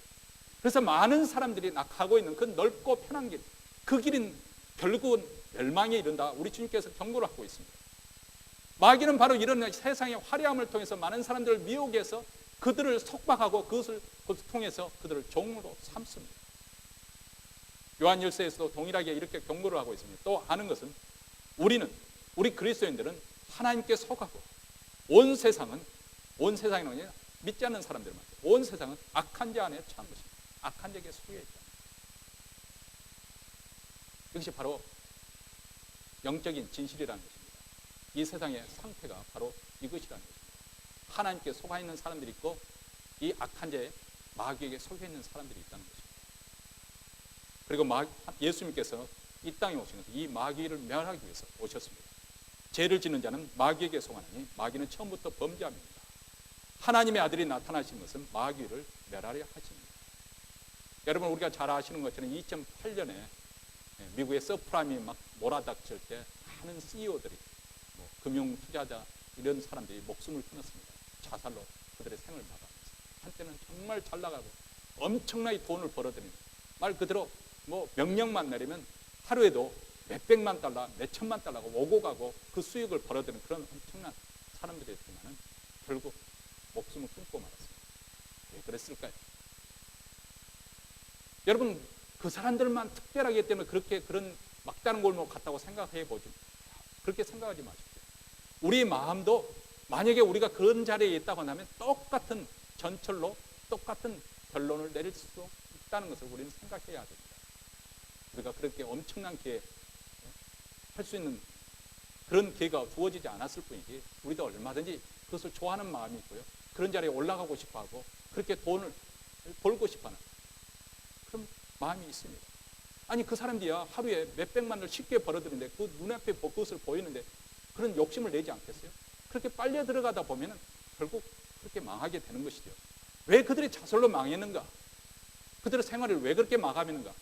그래서 많은 사람들이 가고 있는 그 넓고 편한 길, 그 길은 결국은 멸망에 이른다. 우리 주님께서 경고를 하고 있습니다. 마귀는 바로 이런 세상의 화려함을 통해서 많은 사람들을 미혹해서 그들을 속박하고 그것을 통해서 그들을 종으로 삼습니다. 요한일서에서도 동일하게 이렇게 경고를 하고 있습니다. 또 아는 것은 우리 그리스도인들은 하나님께 속하고 온 세상은 아니라 믿지 않는 사람들 말이죠. 온 세상은 악한 자 안에 처한 것입니다. 악한 자에게 속해 있다. 이것이 바로 영적인 진실이라는 것입니다. 이 세상의 상태가 바로 이것이라는 것입니다. 하나님께 속아 있는 사람들이 있고 이 악한 자의 마귀에게 속해 있는 사람들이 있다는 것입니다. 그리고 예수님께서 이 땅에 오신 것은 이 마귀를 멸하기 위해서 오셨습니다. 죄를 짓는 자는 마귀에게 속하나니 마귀는 처음부터 범죄함입니다. 하나님의 아들이 나타나신 것은 마귀를 멸하려 하십니다. 여러분 우리가 잘 아시는 것처럼 2008년에 미국의 서프라임이 막 몰아닥칠 때 많은 CEO들이 금융 투자자 이런 사람들이 목숨을 끊었습니다. 자살로 그들의 생을 마감했어요. 한때는 정말 잘 나가고 엄청나게 돈을 벌어들이는, 말 그대로 뭐 명령만 내리면 하루에도 몇백만 달러, 몇천만 달러가 오고 가고 그 수익을 벌어들이는 그런 엄청난 사람들이었지만은 결국 목숨을 끊고 말았습니다. 왜 그랬을까요? 여러분, 그 사람들만 특별하기 때문에 그렇게 그런 막다른 골목 갔다고 생각해 보지, 그렇게 생각하지 마십시오. 우리 마음도 만약에 우리가 그런 자리에 있다고 한다면 똑같은 전철로 똑같은 결론을 내릴 수 있다는 것을 우리는 생각해야 됩니다. 우리가 그렇게 엄청난 기회 할 수 있는 그런 기회가 주어지지 않았을 뿐이지, 우리도 얼마든지 그것을 좋아하는 마음이 있고요, 그런 자리에 올라가고 싶어하고 그렇게 돈을 벌고 싶어하는 그런 마음이 있습니다. 아니, 그 사람들이야 하루에 몇백만을 쉽게 벌어들이는데 그 눈앞에 그것을 보이는데 그런 욕심을 내지 않겠어요? 그렇게 빨려 들어가다 보면 결국 그렇게 망하게 되는 것이죠. 왜 그들이 자살로 망했는가? 그들의 생활을 왜 그렇게 마감했는가?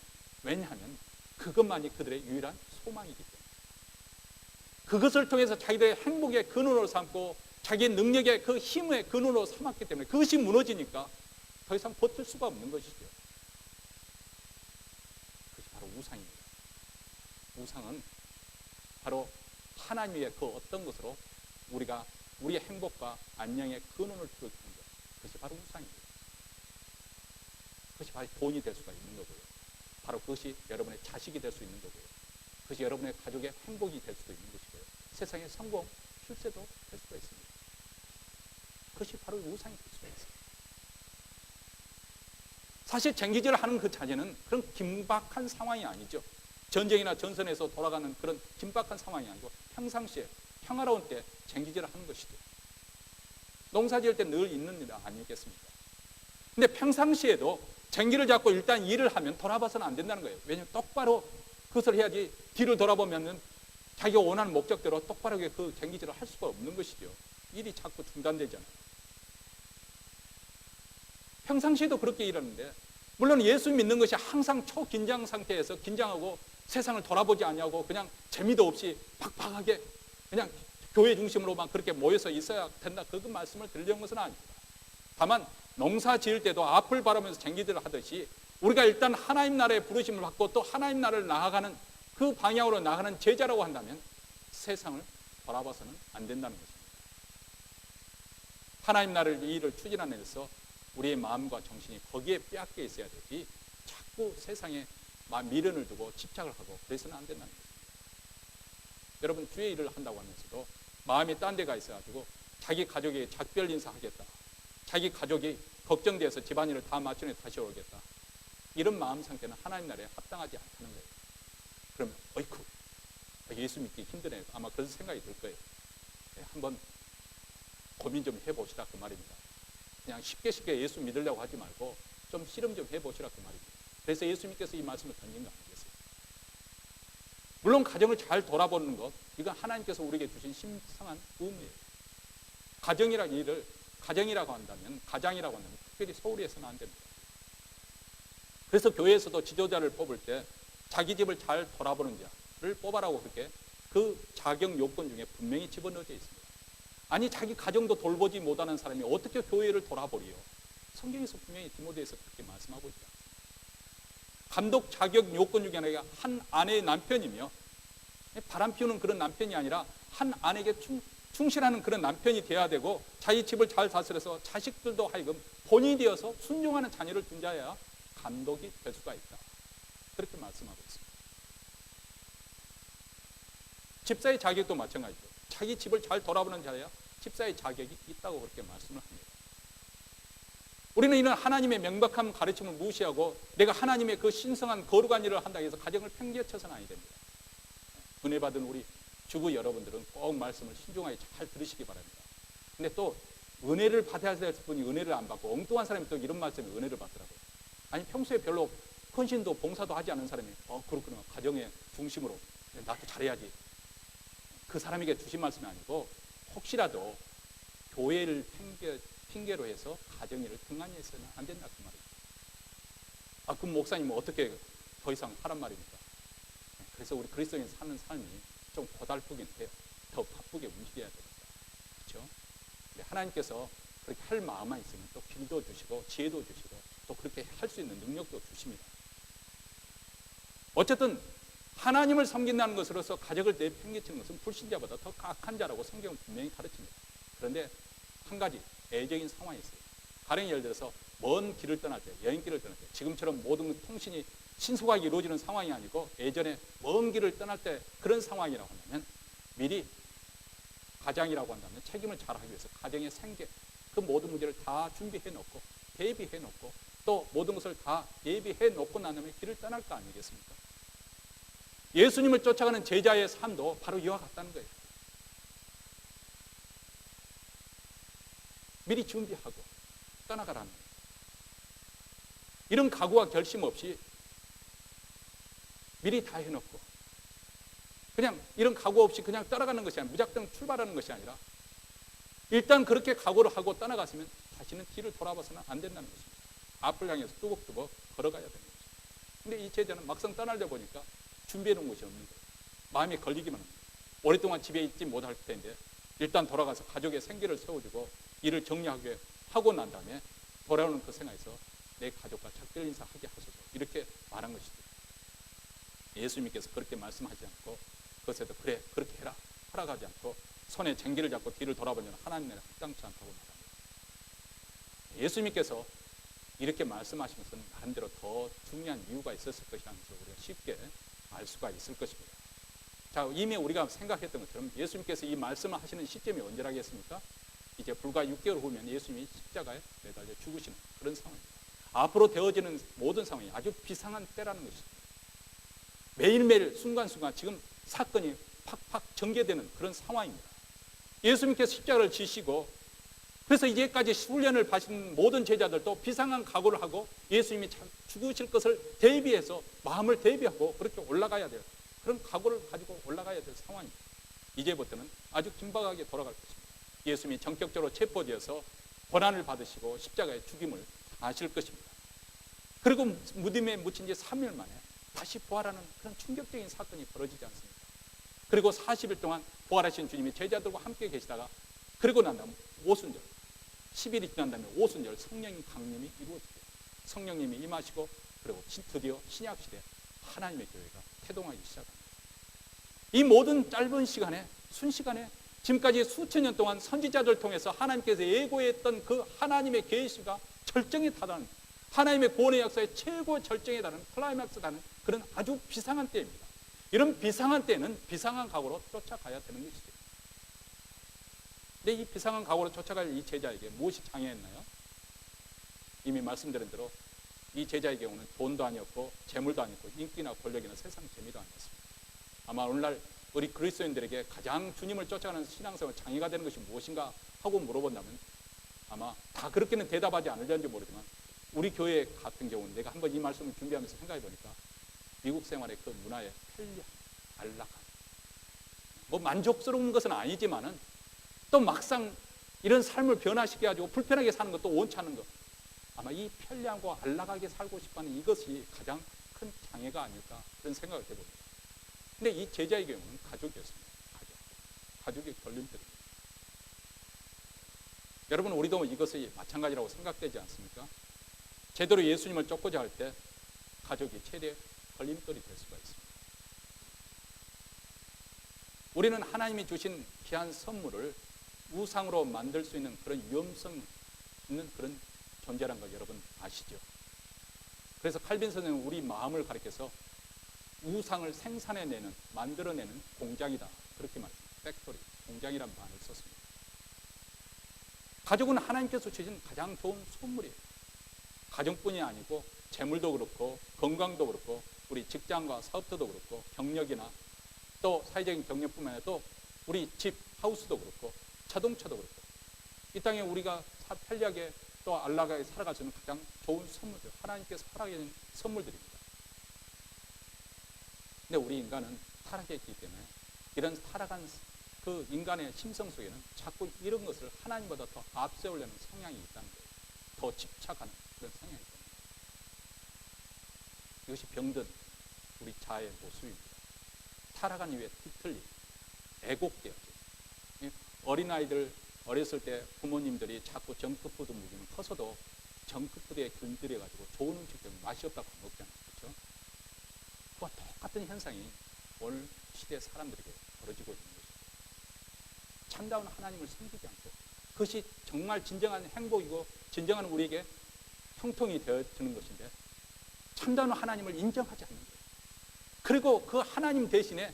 왜냐하면 그것만이 그들의 유일한 소망이기 때문에, 그것을 통해서 자기들의 행복의 근원으로 삼고 자기의 능력의 그 힘의 근원으로 삼았기 때문에 그것이 무너지니까 더 이상 버틸 수가 없는 것이죠. 그것이 바로 우상입니다. 우상은 바로 하나님의 그 어떤 것으로 우리가 우리의 행복과 안녕의 근원을 두게 하는 것, 그것이 바로 우상입니다. 그것이 바로 돈이 될 수가 있는 거고요, 바로 그것이 여러분의 자식이 될 수 있는 거고요, 그것이 여러분의 가족의 행복이 될 수도 있는 것이고요, 세상의 성공, 출세도 될 수가 있습니다. 그것이 바로 우상이 될 수가 있습니다. 사실 쟁기질을 하는 그 자체는 그런 긴박한 상황이 아니죠. 전쟁이나 전선에서 돌아가는 그런 긴박한 상황이 아니고 평상시에 평화로운 때 쟁기질을 하는 것이죠. 농사 지을 때 늘 있는 일 아니겠습니까? 근데 평상시에도 쟁기를 잡고 일단 일을 하면 돌아봐서는 안 된다는 거예요. 왜냐하면 똑바로 그것을 해야지 뒤를 돌아보면 자기가 원하는 목적대로 똑바로 그 쟁기질을 할 수가 없는 것이죠. 일이 자꾸 중단되잖아요. 평상시에도 그렇게 일하는데, 물론 예수 믿는 것이 항상 초긴장 상태에서 긴장하고 세상을 돌아보지 않냐고 그냥 재미도 없이 팍팍하게 그냥 교회 중심으로만 그렇게 모여서 있어야 된다, 그 말씀을 드리려는 것은 아닙니다. 다만 농사 지을 때도 앞을 바라면서 쟁기질을 하듯이 우리가 일단 하나님 나라의 부르심을 받고 또 하나님 나라를 나아가는 그 방향으로 나가는 제자라고 한다면 세상을 돌아봐서는 안 된다는 것입니다. 하나님 나라를 이 일을 추진하는 데서 우리의 마음과 정신이 거기에 빼앗겨 있어야 되지, 자꾸 세상에 미련을 두고 집착을 하고 그래서는 안 된다는 것입니다. 여러분, 주의 일을 한다고 하면서도 마음이 딴 데가 있어가지고 자기 가족에게 작별 인사하겠다, 자기 가족이 걱정돼서 집안일을 다 마치고 다시 오겠다, 이런 마음 상태는 하나님 나라에 합당하지 않다는 거예요. 그러면 어이쿠, 예수 믿기 힘드네, 아마 그런 생각이 들 거예요. 네, 한번 고민 좀 해보시라 그 말입니다. 그냥 쉽게 예수 믿으려고 하지 말고 좀 실험 좀 해보시라 그 말입니다. 그래서 예수님께서 이 말씀을 던진 거 아니겠어요? 물론 가정을 잘 돌아보는 것, 이건 하나님께서 우리에게 주신 심상한 의무예요. 가정이라고 한다면 특별히 소홀히 해서는 안 됩니다. 그래서 교회에서도 지도자를 뽑을 때 자기 집을 잘 돌아보는 자를 뽑아라고 그렇게 그 자격 요건 중에 분명히 집어넣어져 있습니다. 아니, 자기 가정도 돌보지 못하는 사람이 어떻게 교회를 돌아보리요? 성경에서 분명히 디모데에서 그렇게 말씀하고 있다. 감독 자격 요건 중에 하나가 한 아내의 남편이며, 바람 피우는 그런 남편이 아니라 한 아내에게 충실하는 그런 남편이 되어야 되고, 자기 집을 잘 다스려서 자식들도 하여금 본인이 되어서 순종하는 자녀를 둔 자야 감독이 될 수가 있다, 그렇게 말씀하고 있습니다. 집사의 자격도 마찬가지죠. 자기 집을 잘 돌아보는 자야 집사의 자격이 있다고 그렇게 말씀을 합니다. 우리는 이런 하나님의 명백한 가르침을 무시하고 내가 하나님의 그 신성한 거룩한 일을 한다고 해서 가정을 팽개쳐서는 아니 됩니다. 은혜 받은 우리 주부 여러분들은 꼭 말씀을 신중하게 잘 들으시기 바랍니다. 근데 또 은혜를 받아야 될 분이 은혜를 안 받고 엉뚱한 사람이 또 이런 말씀에 은혜를 받더라고요. 아니, 평소에 별로 헌신도 봉사도 하지 않은 사람이 그렇구나, 가정의 중심으로 나도 잘해야지, 그 사람에게 주신 말씀이 아니고 혹시라도 교회를 핑계로 해서 가정일을 등한히 해서는 안 된다 그 말이에요. 그 목사님은 어떻게 더 이상 하란 말입니까? 그래서 우리 그리스도인 사는 삶이 좀 고달프긴 해요. 더 바쁘게 움직여야 됩니다. 그렇죠? 그렇죠? 하나님께서 그렇게 할 마음만 있으면 또 길도 주시고 지혜도 주시고 또 그렇게 할 수 있는 능력도 주십니다. 어쨌든 하나님을 섬긴다는 것으로서 가족을 내팽개치는 것은 불신자보다 더 악한 자라고 성경은 분명히 가르칩니다. 그런데 한 가지 애적인 상황이 있어요. 가령 예를 들어서 먼 길을 떠날 때, 여행길을 떠날 때, 지금처럼 모든 통신이 신속하게 이루어지는 상황이 아니고 예전에 먼 길을 떠날 때 그런 상황이라고 한다면 미리 가장이라고 한다면 책임을 잘하기 위해서 가정의 생계, 그 모든 문제를 다 준비해 놓고 대비해 놓고 또 모든 것을 다 예비해 놓고 난 다음에 길을 떠날 거 아니겠습니까? 예수님을 쫓아가는 제자의 삶도 바로 이와 같다는 거예요. 미리 준비하고 떠나가라는 거예요. 이런 각오와 결심 없이 미리 다 해놓고 그냥 이런 각오 없이 그냥 따라가는 것이 아니라 무작정 출발하는 것이 아니라 일단 그렇게 각오를 하고 떠나갔으면 다시는 뒤를 돌아봐서는 안 된다는 것입니다. 앞을 향해서 뚜벅뚜벅 걸어가야 되는 거죠. 근데 이 제자는 막상 떠나려 보니까 준비해 놓은 것이 없는 거예요. 마음이 걸리기만 합니다. 오랫동안 집에 있지 못할 텐데 일단 돌아가서 가족의 생계를 세워주고 일을 정리하게 하고 난 다음에 돌아오는 그 생활에서 내 가족과 작별 인사하게 하소서 이렇게 말한 것이죠. 예수님께서 그렇게 말씀하지 않고 그것에도 그래 그렇게 해라 허락하지 않고 손에 쟁기를 잡고 뒤를 돌아보면 하나님의 합당치 않다고 말합니다. 예수님께서 이렇게 말씀하신 것은 나름대로 더 중요한 이유가 있었을 것이라는 것을 우리가 쉽게 알 수가 있을 것입니다. 자, 이미 우리가 생각했던 것처럼 예수님께서 이 말씀을 하시는 시점이 언제라겠습니까? 이제 불과 6개월 후면 예수님이 십자가에 매달려 죽으시는 그런 상황입니다. 앞으로 되어지는 모든 상황이 아주 비상한 때라는 것입니다. 매일매일 순간순간 지금 사건이 팍팍 전개되는 그런 상황입니다. 예수님께서 십자가를 지시고 그래서 이제까지 훈련을 받은 모든 제자들도 비상한 각오를 하고 예수님이 죽으실 것을 대비해서 마음을 대비하고 그렇게 올라가야 돼요. 그런 각오를 가지고 올라가야 될 상황입니다. 이제부터는 아주 긴박하게 돌아갈 것입니다. 예수님이 전격적으로 체포되어서 고난을 받으시고 십자가의 죽임을 당하실 것입니다. 그리고 무덤에 묻힌 지 3일 만에 다시 부활하는 그런 충격적인 사건이 벌어지지 않습니까? 그리고 40일 동안 부활하신 주님이 제자들과 함께 계시다가 그리고 난 다음 오순절 10일이 지난 다음에 오순절 성령님 강림이 이루어지고 성령님이 임하시고 그리고 드디어 신약시대 하나님의 교회가 태동하기 시작합니다. 이 모든 짧은 시간에 순식간에 지금까지 수천 년 동안 선지자들 통해서 하나님께서 예고했던 그 하나님의 계시가 절정에 달하는 하나님의 구원의 역사의 최고 절정에 달하는 클라이맥스에 달하는 그런 아주 비상한 때입니다. 이런 비상한 때는 비상한 각오로 쫓아가야 되는 것이죠. 근데 이 비상한 각오로 쫓아갈 이 제자에게 무엇이 장애했나요? 이미 말씀드린 대로 이 제자의 경우는 돈도 아니었고 재물도 아니었고 인기나 권력이나 세상 재미도 아니었습니다. 아마 오늘날 우리 그리스도인들에게 가장 주님을 쫓아가는 신앙생활 장애가 되는 것이 무엇인가 하고 물어본다면 아마 다 그렇게는 대답하지 않으려는지 모르지만 우리 교회 같은 경우는 내가 한번 이 말씀을 준비하면서 생각해 보니까 미국 생활의 그 문화의 편리함, 안락함 뭐 만족스러운 것은 아니지만은 또 막상 이런 삶을 변화시켜가지고 불편하게 사는 것도 원치 않는 것 아마 이 편리함과 안락하게 살고 싶어하는 이것이 가장 큰 장애가 아닐까 그런 생각을 해봅니다. 근데 이 제자의 경우는 가족이었습니다. 가족의 걸림돌입니다. 여러분 우리도 이것이 마찬가지라고 생각되지 않습니까? 제대로 예수님을 쫓고자 할 때 가족이 최대 걸림돌이 될 수가 있습니다. 우리는 하나님이 주신 귀한 선물을 우상으로 만들 수 있는 그런 위험성 있는 그런 존재라는 걸 여러분 아시죠? 그래서 칼빈 선생은 우리 마음을 가리켜서 우상을 생산해내는, 만들어내는 공장이다. 그렇게 말합니다. 팩토리, 공장이라는 말을 썼습니다. 가족은 하나님께서 주신 가장 좋은 선물이에요. 가정뿐이 아니고 재물도 그렇고 건강도 그렇고 우리 직장과 사업도 그렇고 경력이나 또 사회적인 경력뿐만 아니라 또 우리 집, 하우스도 그렇고 자동차도 그렇고 이 땅에 우리가 편리하게 또 안락하게 살아갈 수 있는 가장 좋은 선물들, 하나님께서 허락해 주신 선물들입니다. 근데 우리 인간은 타락했기 때문에 이런 타락한 그 인간의 심성 속에는 자꾸 이런 것을 하나님보다 더 앞세우려는 성향이 있다는 거예요. 더 집착하는 그런 성향이 있다는 거예요. 이것이 병든 우리 자아의 모습입니다. 타락한 이후에 뒤틀림, 애곡되어져. 어린아이들 어렸을 때 부모님들이 자꾸 정크푸드 먹이면 커서도 정크푸드에 균들여가지고 좋은 음식 때문에 맛이 없다고 안 먹잖아요. 그렇죠? 그와 똑같은 현상이 오늘 시대 사람들에게 벌어지고 있는 것입니다. 참다운 하나님을 섬기지 않고 그것이 정말 진정한 행복이고 진정한 우리에게 형통이 되어지는 것인데 참다운 하나님을 인정하지 않는 거예요. 그리고 그 하나님 대신에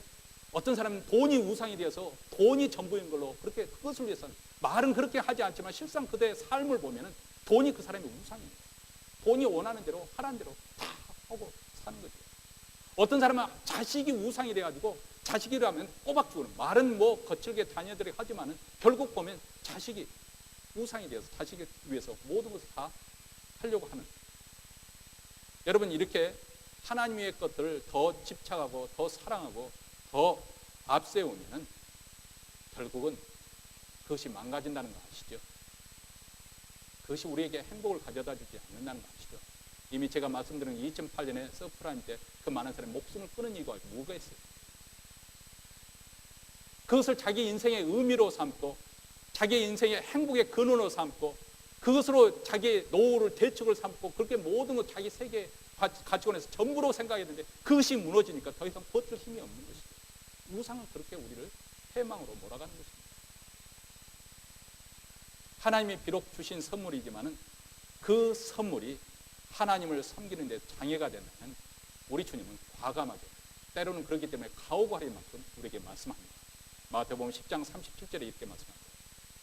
어떤 사람은 돈이 우상이 되어서 돈이 전부인 걸로 그렇게 그것을 위해서 말은 그렇게 하지 않지만 실상 그들의 삶을 보면은 돈이 그 사람의 우상이에요. 돈이 원하는 대로 하라는 대로 다 하고 사는 거죠. 어떤 사람은 자식이 우상이 돼가지고 자식이라면 꼬박 죽는 말은 뭐 거칠게 자녀들이 하지만은 결국 보면 자식이 우상이 되어서 자식을 위해서 모든 것을 다 하려고 하는. 여러분 이렇게 하나님의 것들을 더 집착하고 더 사랑하고 더 앞세우면 결국은 그것이 망가진다는 거 아시죠? 그것이 우리에게 행복을 가져다 주지 않는다는 거 아시죠? 이미 제가 말씀드린 2008년에 서프라임 때 그 많은 사람이 목숨을 끊은 이유가 뭐가 있어요? 그것을 자기 인생의 의미로 삼고 자기 인생의 행복의 근원으로 삼고 그것으로 자기의 노후를 대책을 삼고 그렇게 모든 것 자기 세계 가치관에서 전부로 생각했는데 그것이 무너지니까 더 이상 버틸 힘이 없는 것이죠. 우상은 그렇게 우리를 패망으로 몰아가는 것입니다. 하나님이 비록 주신 선물이지만은 그 선물이 하나님을 섬기는 데 장애가 된다면 우리 주님은 과감하게 때로는 그렇기 때문에 가오가할 만큼 우리에게 말씀합니다. 마태복음 10장 37절에 이렇게 말씀합니다.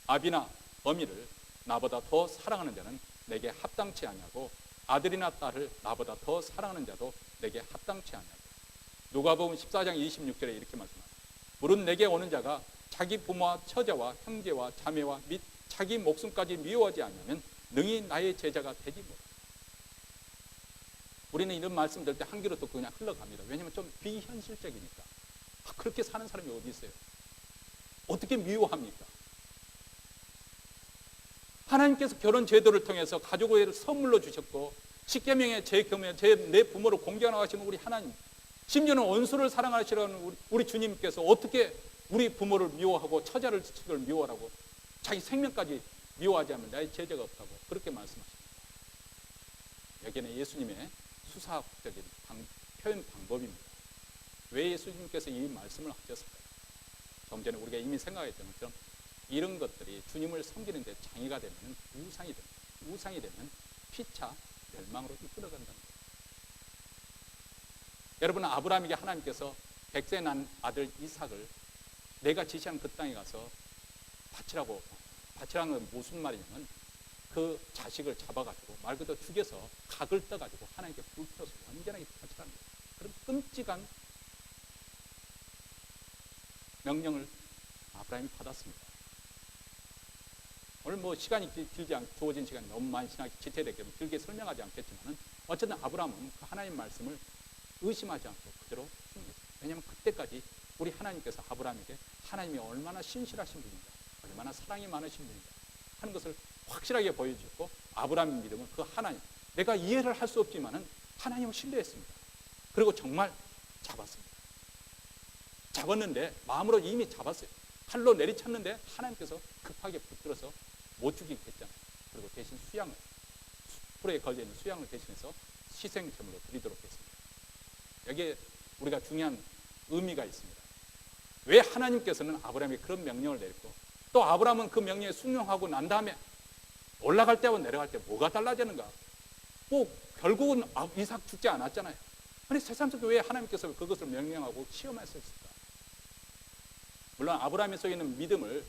아비나 어미를 나보다 더 사랑하는 자는 내게 합당치 아니하고 아들이나 딸을 나보다 더 사랑하는 자도 내게 합당치 아니하고 누가복음 14장 26절에 이렇게 말씀합니다. 무릇 내게 오는 자가 자기 부모와 처자와 형제와 자매와 및 자기 목숨까지 미워하지 않으면 능히 나의 제자가 되지 못하다. 우리는 이런 말씀 들을 때 한 귀로 듣고 그냥 흘러갑니다. 왜냐하면 좀 비현실적이니까. 그렇게 사는 사람이 어디 있어요? 어떻게 미워합니까? 하나님께서 결혼 제도를 통해서 가족을 선물로 주셨고 십계명의 내 부모를 공경하시는 우리 하나님, 심지어는 원수를 사랑하시라는 우리 주님께서 어떻게 우리 부모를 미워하고 처자를 미워하라고 자기 생명까지 미워하지 않으면 나의 제자가 없다고 그렇게 말씀하십니다. 여기는 예수님의 수사학적인 표현 방법입니다. 왜 예수님께서 이 말씀을 하셨을까요? 좀 전에 우리가 이미 생각했던 것처럼 이런 것들이 주님을 섬기는 데 장애가 되면 우상이 되면 피차 멸망으로 이끌어간다는 거예요. 여러분 아브라함에게 하나님께서 100세 난 아들 이삭을 내가 지시한 그 땅에 가서 바치라는 건 무슨 말이냐면 그 자식을 잡아가지고 말 그대로 죽여서 각을 떠가지고 하나님께 불태워서 완전하게 바치라는 거예요. 그런 끔찍한 명령을 아브라함이 받았습니다. 오늘 뭐 시간이 주어진 시간이 너무 많이 지체되기 때문에 길게 설명하지 않겠지만 어쨌든 아브라함은 그 하나님 말씀을 의심하지 않고 그대로 순종했어요. 왜냐하면 그때까지 우리 하나님께서 아브라함에게 하나님이 얼마나 신실하신 분인가, 얼마나 사랑이 많으신 분인가 하는 것을 확실하게 보여주셨고 아브라함의 믿음은 그 하나님, 내가 이해를 할 수 없지만은 하나님을 신뢰했습니다. 그리고 정말 잡았습니다. 잡았는데 마음으로 이미 잡았어요. 칼로 내리쳤는데 하나님께서 급하게 붙들어서 못 죽이게 했잖아요. 그리고 대신 수양을, 풀에 걸려있는 수양을 대신해서 희생제물로 드리도록 했습니다. 여기에 우리가 중요한 의미가 있습니다. 왜 하나님께서는 아브라함에게 그런 명령을 내렸고 또 아브라함은 그 명령에 순종하고 난 다음에 올라갈 때와 내려갈 때 뭐가 달라지는가? 꼭 결국은 이삭 죽지 않았잖아요. 아니 세상 속에 왜 하나님께서 그것을 명령하고 시험하셨을까? 물론 아브라함의 속에 있는 믿음을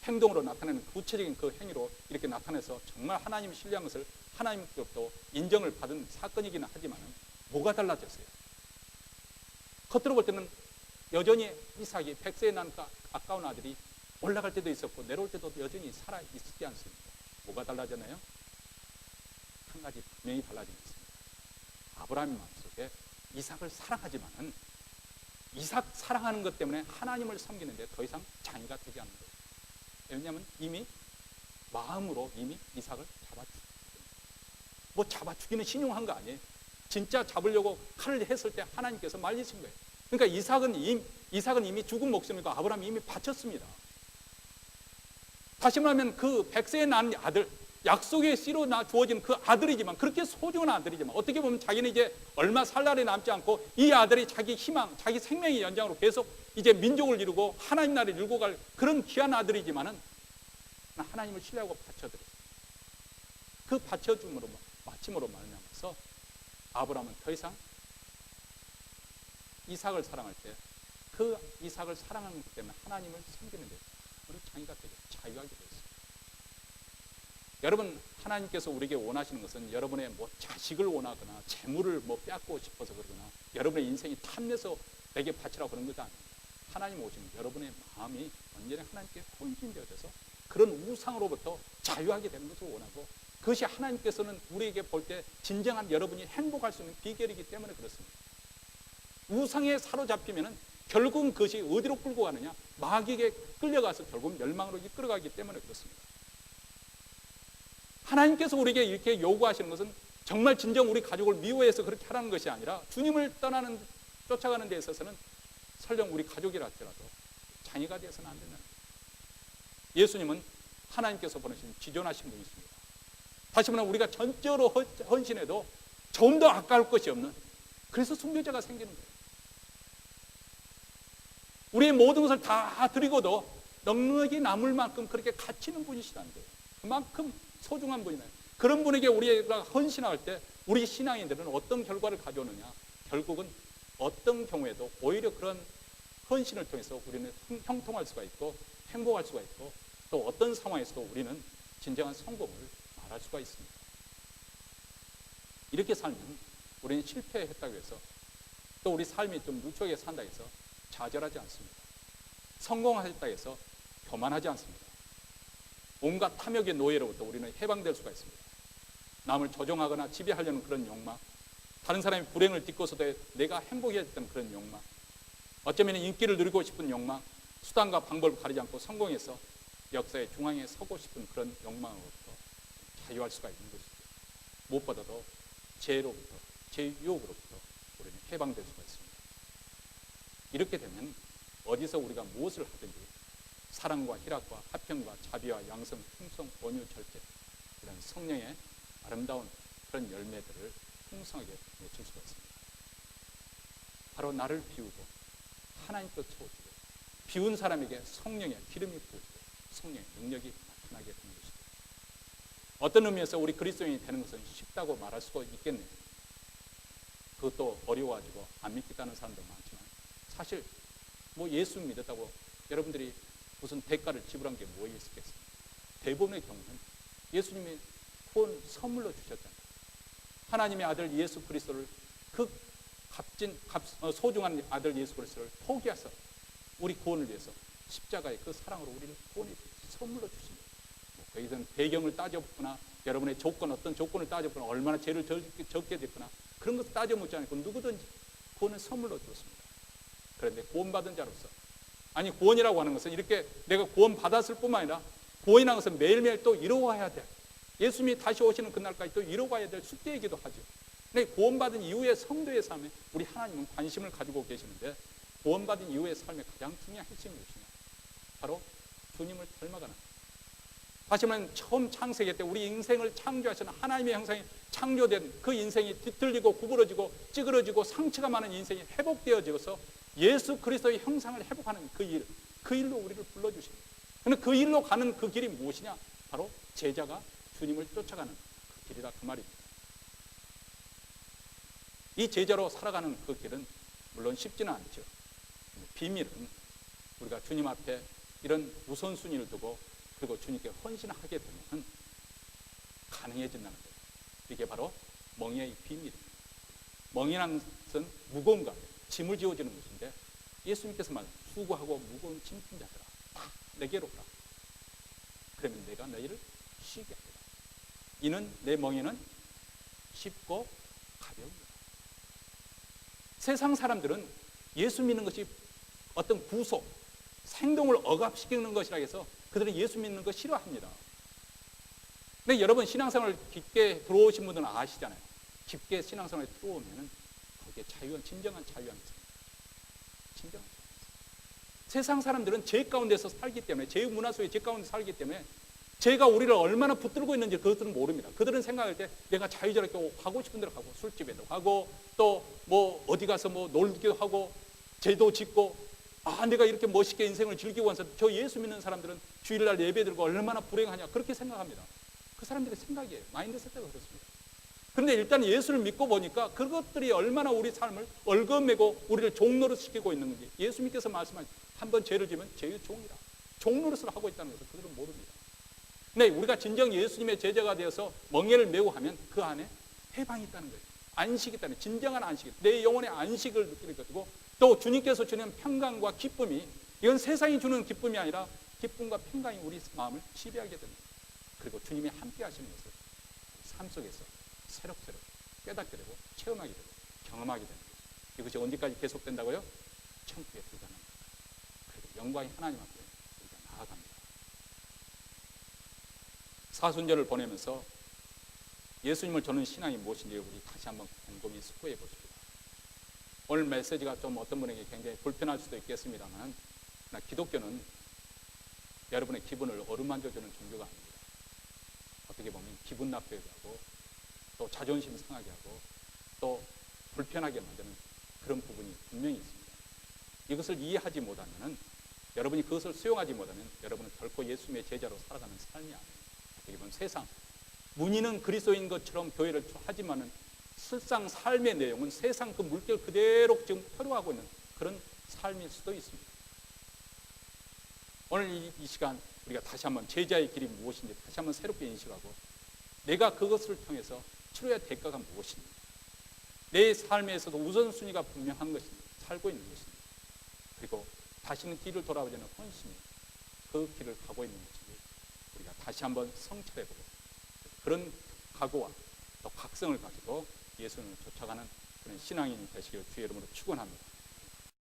행동으로 나타내는 구체적인 그 행위로 이렇게 나타내서 정말 하나님이 신뢰한 것을 하나님께로부터 인정을 받은 사건이기는 하지만 뭐가 달라졌어요? 겉으로 볼 때는 여전히 이삭이 100세에 난 아까운 아들이 올라갈 때도 있었고 내려올 때도 여전히 살아 있지 않습니까? 뭐가 달라졌나요? 한 가지 분명히 달라진 게 있습니다. 아브라함의 마음속에 이삭을 사랑하지만은 이삭 사랑하는 것 때문에 하나님을 섬기는데 더 이상 장애가 되지 않는 거예요. 왜냐하면 이미 마음으로 이미 이삭을 잡아 죽였기 때문에. 뭐 잡아 죽이는 신용한 거 아니에요. 진짜 잡으려고 칼을 했을 때 하나님께서 말리신 거예요. 그러니까 이삭은 이미 죽은 목숨이고 아브라함이 이미 바쳤습니다. 다시 말하면 그 백세에 낳은 아들, 약속의 씨로 주어진 그 아들이지만, 그렇게 소중한 아들이지만, 어떻게 보면 자기는 이제 얼마 살 날이 남지 않고 이 아들이 자기 희망, 자기 생명의 연장으로 계속 이제 민족을 이루고 하나님 나라를 이루고 갈 그런 귀한 아들이지만은 하나님을 신뢰하고 바쳐드렸어요. 그 바쳐줌으로, 마침으로 말미암아서 아브라함은 더 이상 이삭을 사랑할 때 그 이삭을 사랑하는 것 때문에 하나님을 섬기는 데 우리 자기가 되게 자유하게 되었어요. 여러분, 하나님께서 우리에게 원하시는 것은 여러분의 뭐 자식을 원하거나 재물을 뭐 뺏고 싶어서 그러거나 여러분의 인생이 탐내서 내게 바치라고 그런 것도 아닙니다. 하나님 오시면 여러분의 마음이 완전히 하나님께 헌신되어져서 그런 우상으로부터 자유하게 되는 것을 원하고, 그것이 하나님께서는 우리에게 볼 때 진정한 여러분이 행복할 수 있는 비결이기 때문에 그렇습니다. 우상에 사로잡히면은 결국은 그것이 어디로 끌고 가느냐? 마귀에게 끌려가서 결국 멸망으로 이끌어가기 때문에 그렇습니다. 하나님께서 우리에게 이렇게 요구하시는 것은 정말 진정 우리 가족을 미워해서 그렇게 하라는 것이 아니라, 주님을 쫓아가는 데 있어서는 설령 우리 가족이라 할지라도 장애가 되어서는 안 된다는 거예요. 예수님은 하나님께서 보내신 지존하신 분이십니다. 다시 말하면 우리가 전적으로 헌신해도 좀 더 아까울 것이 없는, 그래서 순교자가 생기는 거예요. 우리의 모든 것을 다 드리고도 넉넉히 남을 만큼 그렇게 가치 있는 분이시라는 거예요. 그만큼 소중한 분이네요. 그런 분에게 우리가 헌신할 때 우리 신앙인들은 어떤 결과를 가져오느냐? 결국은 어떤 경우에도 오히려 그런 헌신을 통해서 우리는 형통할 수가 있고 행복할 수가 있고, 또 어떤 상황에서도 우리는 진정한 성공을 말할 수가 있습니다. 이렇게 살면 우리는 실패했다고 해서, 또 우리 삶이 좀 누추하게 산다고 해서 좌절하지 않습니다. 성공하셨다고 해서 교만하지 않습니다. 온갖 탐욕의 노예로부터 우리는 해방될 수가 있습니다. 남을 조종하거나 지배하려는 그런 욕망, 다른 사람의 불행을 딛고서도 내가 행복해졌던 그런 욕망, 어쩌면 인기를 누리고 싶은 욕망, 수단과 방법을 가리지 않고 성공해서 역사의 중앙에 서고 싶은 그런 욕망으로부터 자유할 수가 있는 것이죠. 무엇보다도 죄로부터, 죄 유혹으로부터 우리는 해방될 수가 있습니다. 이렇게 되면 어디서 우리가 무엇을 하든지 사랑과 희락과 화평과 자비와 양성, 충성, 온유, 절제, 이런 성령의 아름다운 그런 열매들을 풍성하게 맺을 수가 있습니다. 바로 나를 비우고 하나님께 채워주고, 비운 사람에게 성령의 기름이 부어지고 성령의 능력이 나타나게 되는 것이죠. 어떤 의미에서 우리 그리스도인이 되는 것은 쉽다고 말할 수가 있겠네요. 그것도 어려워가지고 안 믿겠다는 사람도 많지만, 사실 뭐 예수 믿었다고 여러분들이 무슨 대가를 지불한 게 뭐가 있겠습니까? 대부분의 경우는 예수님이 구원 선물로 주셨잖아요. 하나님의 아들 예수 그리스도를, 그 소중한 아들 예수 그리스도를 포기해서 우리 구원을 위해서 십자가의 그 사랑으로 우리를 구원해 선물로 주십니다. 거기서는 배경을 따져보거나 여러분의 조건, 어떤 조건을 따져보거나 얼마나 죄를 적게 됐거나 그런 것을 따져 묻지 않고 누구든지 구원은 선물로 주었습니다. 그런데 구원받은 자로서, 아니 구원이라고 하는 것은 이렇게 내가 구원 받았을 뿐만 아니라 구원이라는 것은 매일매일 또 이루어가야 돼. 예수님이 다시 오시는 그날까지 또 이루어가야 될 숙제이기도 하죠. 근데 구원받은 이후의 성도의 삶에 우리 하나님은 관심을 가지고 계시는데, 구원받은 이후의 삶의 가장 중요한 핵심이 무엇이냐? 바로 주님을 닮아가는, 다시 말하면 처음 창세기 때 우리 인생을 창조하시는 하나님의 형상이 창조된 그 인생이 뒤틀리고 구부러지고 찌그러지고 상처가 많은 인생이 회복되어져서 예수 그리스도의 형상을 회복하는 그 일로 우리를 불러주십니다. 그런데 그 일로 가는 그 길이 무엇이냐? 바로 제자가 주님을 쫓아가는 그 길이다, 그 말입니다. 이 제자로 살아가는 그 길은 물론 쉽지는 않죠. 비밀은 우리가 주님 앞에 이런 우선순위를 두고 그리고 주님께 헌신하게 되면 가능해진다는 거예요. 이게 바로 멍에의 비밀입니다. 멍이라는 것은 무거움과 짐을 지어주는 것인데, 예수님께서 말 수고하고 무거운 짐진 자들아 다 내게로 오라. 그러면 내가 너희를 쉬게 하리라. 이는 내 멍에는 쉽고 가벼웁니다. 세상 사람들은 예수 믿는 것이 어떤 구속, 행동을 억압시키는 것이라 해서 그들은 예수 믿는 거 싫어합니다. 근데 여러분 신앙생활 깊게 들어오신 분들은 아시잖아요. 깊게 신앙생활에 들어오면은 거기에 진정한 자유함이 있습니다. 진정한 자유함이 있습니다. 세상 사람들은 죄 가운데서 살기 때문에, 죄의 문화 속에 죄 가운데 살기 때문에 죄가 우리를 얼마나 붙들고 있는지 그것들은 모릅니다. 그들은 생각할 때 내가 자유자롭게 가고 싶은 대로 가고, 술집에도 가고, 또 뭐 어디 가서 뭐 놀기도 하고, 죄도 짓고, 내가 이렇게 멋있게 인생을 즐기고 와서 저 예수 믿는 사람들은 주일날 예배 드리고 얼마나 불행하냐, 그렇게 생각합니다. 그 사람들의 생각이에요. 마인드세트가 그렇습니다. 그런데 일단 예수를 믿고 보니까 그것들이 얼마나 우리 삶을 얽어매고 우리를 종노릇 시키고 있는 건지, 예수님께서 말씀하신 한번 죄를 지면 죄의 종이라, 종노릇을 하고 있다는 것을 그들은 모릅니다. 근데 우리가 진정 예수님의 제자가 되어서 멍에를 메고 하면 그 안에 해방이 있다는 거예요. 안식이 있다는, 진정한 안식, 내 영혼의 안식을 느끼는 것이고, 또 주님께서 주는 평강과 기쁨이, 이건 세상이 주는 기쁨이 아니라 기쁨과 평강이 우리 마음을 지배하게 됩니다. 그리고 주님이 함께 하시는 것을 삶 속에서 새록새록 깨닫게 되고 체험하게 되고 경험하게 되는 거죠. 이것이 언제까지 계속된다고요? 천국에 들어갑니다. 그리고 영광이 하나님 앞에 우리가 나아갑니다. 사순절을 보내면서 예수님을 저는 신앙이 무엇인지 우리 다시 한번 곰곰이 숙고해 보십시다. 오늘 메시지가 좀 어떤 분에게 굉장히 불편할 수도 있겠습니다만, 기독교는 여러분의 기분을 어루만져주는 종교가 아닙니다. 어떻게 보면 기분 나쁘게 하고, 또 자존심 상하게 하고, 또 불편하게 만드는 그런 부분이 분명히 있습니다. 이것을 이해하지 못하면, 여러분이 그것을 수용하지 못하면 여러분은 결코 예수님의 제자로 살아가는 삶이 아니에요. 어떻게 보면 세상, 문의는 그리스도인 것처럼 교회를 하지만은 실상 삶의 내용은 세상 그 물결 그대로 지금 표류하고 있는 그런 삶일 수도 있습니다. 오늘 이 시간 우리가 다시 한번 제자의 길이 무엇인지 다시 한번 새롭게 인식하고, 내가 그것을 통해서 치러야 할 대가가 무엇인지, 내 삶에서도 우선순위가 분명한 것인지, 살고 있는 것인지, 그리고 다시는 뒤를 돌아보지 않는 헌신이 그 길을 가고 있는 것인지 우리가 다시 한번 성찰해보고, 그런 각오와 또 각성을 가지고 예수님을 쫓아가는 그런 신앙인이 되시기를 주의 이름으로 축원합니다.